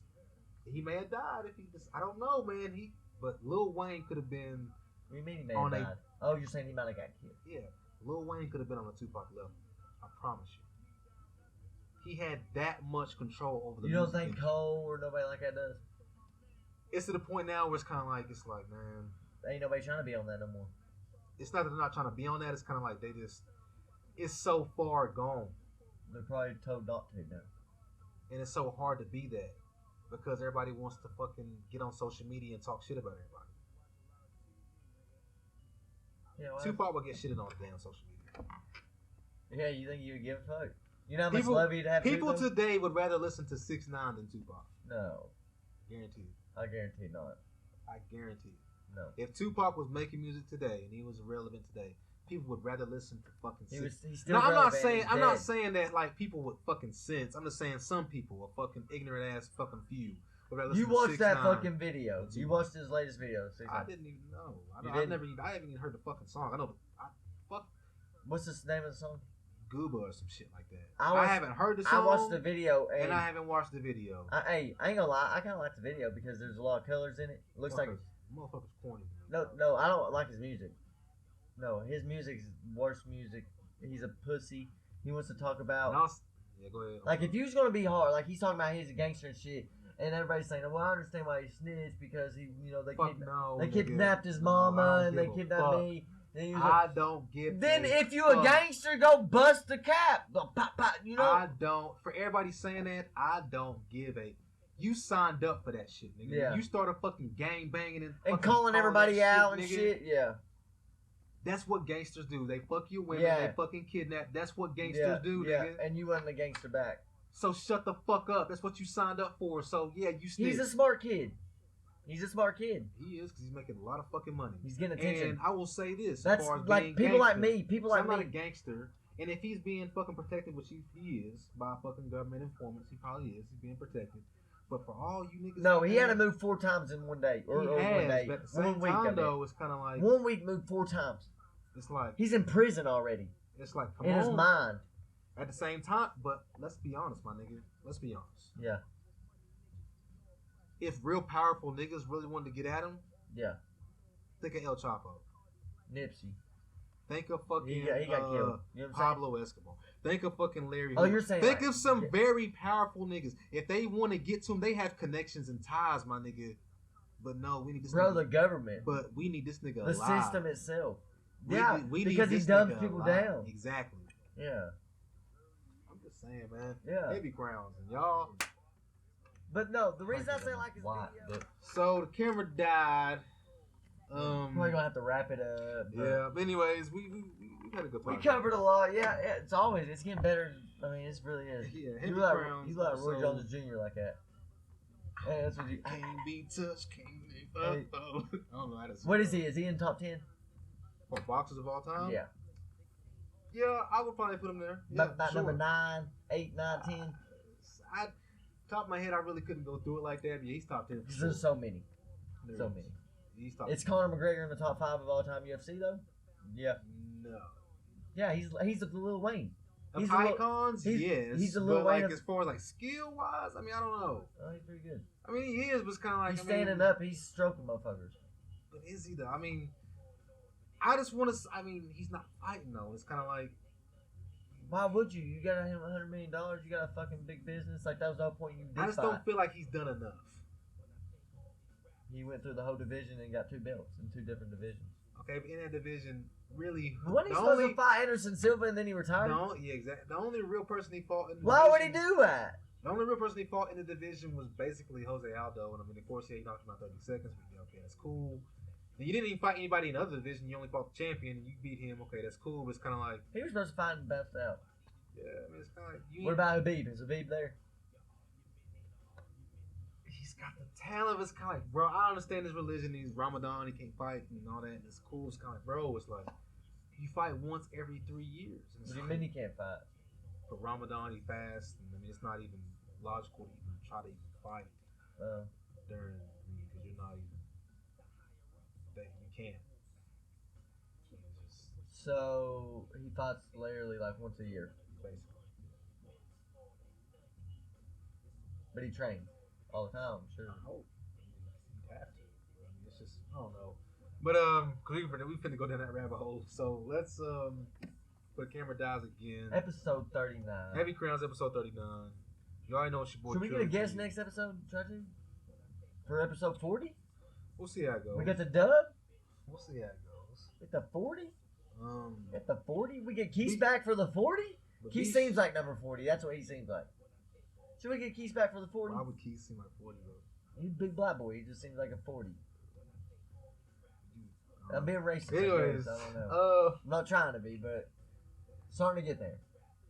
Speaker 1: He may have died if he just. I don't know, man. But Lil Wayne could have been.
Speaker 2: What do you mean he may
Speaker 1: on
Speaker 2: have
Speaker 1: a-
Speaker 2: died? Oh, you're saying he might have got killed.
Speaker 1: Yeah, Lil Wayne could have been on a Tupac level. I promise you. He had that much control over the.
Speaker 2: You don't
Speaker 1: music
Speaker 2: think
Speaker 1: industry.
Speaker 2: Cole or nobody like that does?
Speaker 1: It's to the point now where it's kind of like man.
Speaker 2: Ain't nobody trying to be on that no more.
Speaker 1: It's not that they're not trying to be on that. It's kind of like they just. It's so far gone,
Speaker 2: They're probably told not to now.
Speaker 1: and it's so hard to be that because everybody wants to fucking get on social media and talk shit about everybody.
Speaker 2: Yeah, well,
Speaker 1: Tupac would get shitted on the damn social media.
Speaker 2: yeah, you think you would give a fuck? You know how much
Speaker 1: People-
Speaker 2: love you'd have
Speaker 1: People
Speaker 2: to
Speaker 1: today would rather listen to 6ix9ine than Tupac.
Speaker 2: No,
Speaker 1: Guaranteed.
Speaker 2: I guarantee not.
Speaker 1: I guarantee.
Speaker 2: No.
Speaker 1: If Tupac was making music today and he was relevant today, people would rather listen to fucking.
Speaker 2: He's still
Speaker 1: No, I'm not
Speaker 2: relevant,
Speaker 1: saying
Speaker 2: he's
Speaker 1: I'm not
Speaker 2: dead.
Speaker 1: saying that like people with fucking sense. I'm just saying some people, a fucking ignorant ass fucking few, would rather listen
Speaker 2: You
Speaker 1: to
Speaker 2: watched that
Speaker 1: 6ix9ine.
Speaker 2: fucking video.
Speaker 1: Tupac.
Speaker 2: You watched his latest video.
Speaker 1: I didn't even know.
Speaker 2: You
Speaker 1: I
Speaker 2: didn't?
Speaker 1: never. I haven't even heard the fucking song. I know. Fuck
Speaker 2: What's the name of the song?
Speaker 1: Gooba or some shit like that.
Speaker 2: I
Speaker 1: I,
Speaker 2: watched-
Speaker 1: haven't heard the
Speaker 2: I
Speaker 1: song.
Speaker 2: watched the video and,
Speaker 1: and I haven't watched the video.
Speaker 2: hey, I ain't gonna lie, I kind of like the video because there's a lot of colors in it. It looks like
Speaker 1: Motherfucker's corny.
Speaker 2: no, I don't like his music. No, his music's worst music. He's a pussy. He wants to talk about
Speaker 1: Yeah, go ahead.
Speaker 2: like if you was gonna be hard, like he's talking about he's a gangster and shit, and everybody's saying, "Well, I understand why he snitched because he, you know, they
Speaker 1: Fuck no,
Speaker 2: they
Speaker 1: nigga.
Speaker 2: kidnapped his
Speaker 1: No, I
Speaker 2: mama
Speaker 1: don't
Speaker 2: and they
Speaker 1: give a
Speaker 2: kidnapped
Speaker 1: fuck.
Speaker 2: me." And he was like,
Speaker 1: I don't give.
Speaker 2: then
Speaker 1: a
Speaker 2: if you a
Speaker 1: fuck.
Speaker 2: gangster, go bust the cap. Go pop pop. You know.
Speaker 1: I don't. For everybody saying that, I don't give a. You signed up for that shit, nigga.
Speaker 2: Yeah.
Speaker 1: You started fucking gang banging and
Speaker 2: and
Speaker 1: fucking
Speaker 2: calling everybody
Speaker 1: that
Speaker 2: out and
Speaker 1: nigga.
Speaker 2: shit. Yeah.
Speaker 1: That's what gangsters do. They fuck your women.
Speaker 2: Yeah.
Speaker 1: They fucking kidnap. That's what gangsters do,
Speaker 2: yeah.
Speaker 1: nigga.
Speaker 2: And you wasn't a gangster back.
Speaker 1: So shut the fuck up. That's what you signed up for. So yeah, you snitch.
Speaker 2: He's a smart kid. He's a smart kid.
Speaker 1: He is because he's making a lot of fucking money.
Speaker 2: He's getting attention.
Speaker 1: And I will say this:
Speaker 2: That's
Speaker 1: as far as
Speaker 2: like
Speaker 1: being
Speaker 2: people like
Speaker 1: gangster,
Speaker 2: me. People
Speaker 1: so
Speaker 2: like
Speaker 1: I'm not a
Speaker 2: me.
Speaker 1: gangster, and if he's being fucking protected, which he is by fucking government informants, he probably is. He's being protected. But for all you niggas,
Speaker 2: No,
Speaker 1: out
Speaker 2: he had to
Speaker 1: there,
Speaker 2: move 4 times in one day, or
Speaker 1: he
Speaker 2: one
Speaker 1: has,
Speaker 2: day,
Speaker 1: but at the same
Speaker 2: 1 week. I
Speaker 1: time,
Speaker 2: mean.
Speaker 1: though, it's kind of like
Speaker 2: 1 week moved 4 times.
Speaker 1: it's like
Speaker 2: He's in prison already
Speaker 1: come
Speaker 2: in
Speaker 1: on.
Speaker 2: his mind.
Speaker 1: At the same time, but let's be honest, my nigga. Let's be honest.
Speaker 2: Yeah,
Speaker 1: If real powerful niggas really wanted to get at him,
Speaker 2: yeah.
Speaker 1: think of El Chapo.
Speaker 2: Nipsey.
Speaker 1: Think of fucking
Speaker 2: He got killed. You know what I'm saying?
Speaker 1: Pablo Escobar. Think of fucking Larry.
Speaker 2: Oh,
Speaker 1: Hoover.
Speaker 2: you're saying
Speaker 1: Think
Speaker 2: like-
Speaker 1: of some
Speaker 2: yeah.
Speaker 1: very powerful niggas. If they want to get to him, they have connections and ties, my nigga. But no, we need this.
Speaker 2: Bro,
Speaker 1: nigga.
Speaker 2: the government,
Speaker 1: But we need this nigga
Speaker 2: the
Speaker 1: alive.
Speaker 2: system itself.
Speaker 1: We
Speaker 2: Yeah,
Speaker 1: need- we need
Speaker 2: because he
Speaker 1: this
Speaker 2: dumbs
Speaker 1: nigga
Speaker 2: people
Speaker 1: alive.
Speaker 2: down.
Speaker 1: Exactly.
Speaker 2: Yeah,
Speaker 1: I'm just saying, man.
Speaker 2: yeah.
Speaker 1: Heavy crowns and y'all.
Speaker 2: But no, the reason I say like his
Speaker 3: Why?
Speaker 2: video,
Speaker 1: So the camera died.
Speaker 2: probably gonna have to wrap it up. but
Speaker 1: Yeah. But anyways, we had a good.
Speaker 2: we
Speaker 1: podcast.
Speaker 2: covered a lot. Yeah, it's getting better. I mean, it really is.
Speaker 1: Yeah.
Speaker 2: You
Speaker 1: Heavy
Speaker 2: like
Speaker 1: crowns.
Speaker 2: Roy
Speaker 1: episode-
Speaker 2: Jones Jr. like that. Hey, that's what you.
Speaker 1: Can't be touched. Can't be.
Speaker 2: Hey.
Speaker 1: I don't know how to.
Speaker 2: What is he? Is he in top 10?
Speaker 1: For boxers of all time?
Speaker 2: Yeah.
Speaker 1: Yeah, I would probably put him there. Yeah,
Speaker 2: About
Speaker 1: sure.
Speaker 2: number 9, 8, 9, 10.
Speaker 1: Top of my head, I really couldn't go through it like that. Yeah, he's top 10. for
Speaker 2: Because
Speaker 1: sure.
Speaker 2: there's so many.
Speaker 1: There
Speaker 2: So
Speaker 1: is.
Speaker 2: many.
Speaker 1: He's top
Speaker 2: It's
Speaker 1: 10.
Speaker 2: Conor McGregor in the top 5 of all time UFC though. Yeah.
Speaker 1: No.
Speaker 2: Yeah, he's a Lil Wayne.
Speaker 1: Of
Speaker 2: He's a little-
Speaker 1: icons,
Speaker 2: he's-
Speaker 1: yes.
Speaker 2: he's a Lil
Speaker 1: but like
Speaker 2: Wayne of-
Speaker 1: as far as like skill wise, I mean, I don't know.
Speaker 2: Oh, he's pretty good.
Speaker 1: I mean, he is, but it's kind of like
Speaker 2: He's
Speaker 1: I mean,
Speaker 2: standing up. He's stroking motherfuckers.
Speaker 1: But is he though? I mean, I just want to. I mean, he's not fighting though. It's kind of like
Speaker 2: Why would you? You got $100 million. You got a fucking big business. Like that was the whole point. You did
Speaker 1: I just
Speaker 2: fight.
Speaker 1: don't feel like he's done enough.
Speaker 2: He went through the whole division and got 2 belts in 2 different divisions.
Speaker 1: Okay, but in that division, really,
Speaker 2: Wasn't he supposed to fight Anderson Silva and then he retired?
Speaker 1: yeah, exactly. The only real person he fought in the
Speaker 2: Why would
Speaker 1: division,
Speaker 2: he do that?
Speaker 1: The only real person he fought in the division was basically Jose Aldo, and I mean, of course, yeah, he knocked him out 30 seconds. But yeah, okay, that's cool. And you didn't even fight anybody in the other division. You only fought the champion, and you beat him. Okay, that's cool. But it's kind of like,
Speaker 2: He was supposed to fight and bounce out.
Speaker 1: yeah, I mean, it's kind of like
Speaker 2: What about Habib? Is Habib there?
Speaker 1: He's got the talent. It's kind of like, bro, I understand his religion. He's Ramadan. He can't fight and all that. And it's cool. It's kind of like, bro, it's like you fight once every 3 years. And it's
Speaker 2: What do you
Speaker 1: like,
Speaker 2: mean he can't fight?
Speaker 1: for Ramadan, he fasts. And I mean, it's not even logical to even try to even fight during because you're not even that you can't. It's just
Speaker 2: So he fights literally like once a year,
Speaker 1: basically.
Speaker 2: but he trains all the time. I'm sure.
Speaker 1: I hope. I mean, you'd have to. I mean, it's just I don't know. But cause we finna go down that rabbit hole. So let's put camera dies again.
Speaker 2: Episode 39.
Speaker 1: Heavy Crowns episode 39. You already know it's your boy.
Speaker 2: Should we get a
Speaker 1: Trilogy.
Speaker 2: guest next episode? Try to for episode 40.
Speaker 1: We'll see how it goes.
Speaker 2: We get the dub
Speaker 1: We'll see how it goes.
Speaker 2: at the 40.
Speaker 1: Um,
Speaker 2: At the 40, we get Keith
Speaker 1: We-
Speaker 2: back for the 40.
Speaker 1: but
Speaker 2: Keith
Speaker 1: these-
Speaker 2: seems like number 40. That's what he seems like. Should we get Keith back for the 40?
Speaker 1: Why would Keith seem like 40 though?
Speaker 2: He's a big black boy. He just seems like a 40.
Speaker 1: You-
Speaker 2: I'm being racist.
Speaker 1: Anyways,
Speaker 2: I don't know.
Speaker 1: uh,
Speaker 2: I'm not trying to be, but starting to get there.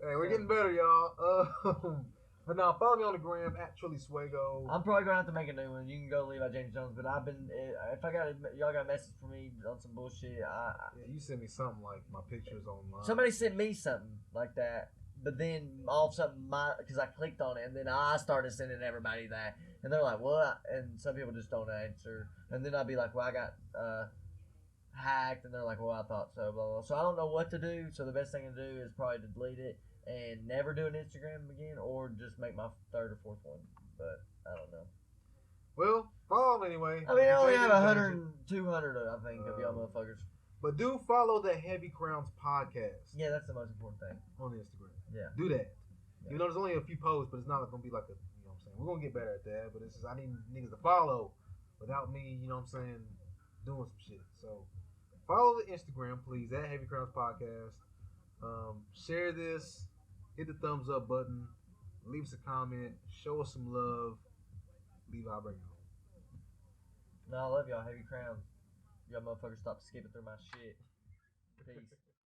Speaker 1: hey, we're getting better, y'all. But now follow me on the gram at Trilly Swago.
Speaker 2: I'm probably gonna have to make a new one. You can go Levi James Jones, but I've been if y'all got a message for me on some bullshit.
Speaker 1: Yeah, you sent me something like my pictures online.
Speaker 2: Somebody sent me something like that, but then all of a sudden because I clicked on it and then I started sending everybody that, and they're like, "What?" And some people just don't answer, and then I'd be like, "Well, I got hacked," and they're like, "Well, I thought so." Blah, blah. So I don't know what to do. So the best thing to do is probably to delete it and never do an Instagram again, or just make my 3rd or 4th one. But I don't know.
Speaker 1: Well, follow them anyway.
Speaker 2: I mean, I only have
Speaker 1: Change
Speaker 2: 100,
Speaker 1: it.
Speaker 2: 200, I think, of y'all motherfuckers.
Speaker 1: But do follow the Heavy Crowns podcast
Speaker 2: Yeah, that's the most important thing.
Speaker 1: on Instagram.
Speaker 2: Yeah.
Speaker 1: Do that.
Speaker 2: Yeah.
Speaker 1: Even though there's only a few posts, but it's not gonna be like a, you know what I'm saying. We're gonna get better at that, but it's just I need niggas to follow without me, you know what I'm saying, doing some shit. So follow the Instagram, please, at Heavy Crowns Podcast. Share this, hit the thumbs up button, leave us a comment, show us some love. Levi, bring it home.
Speaker 2: No, I love y'all. Heavy Crown. Y'all motherfuckers stop skipping through my shit. Peace.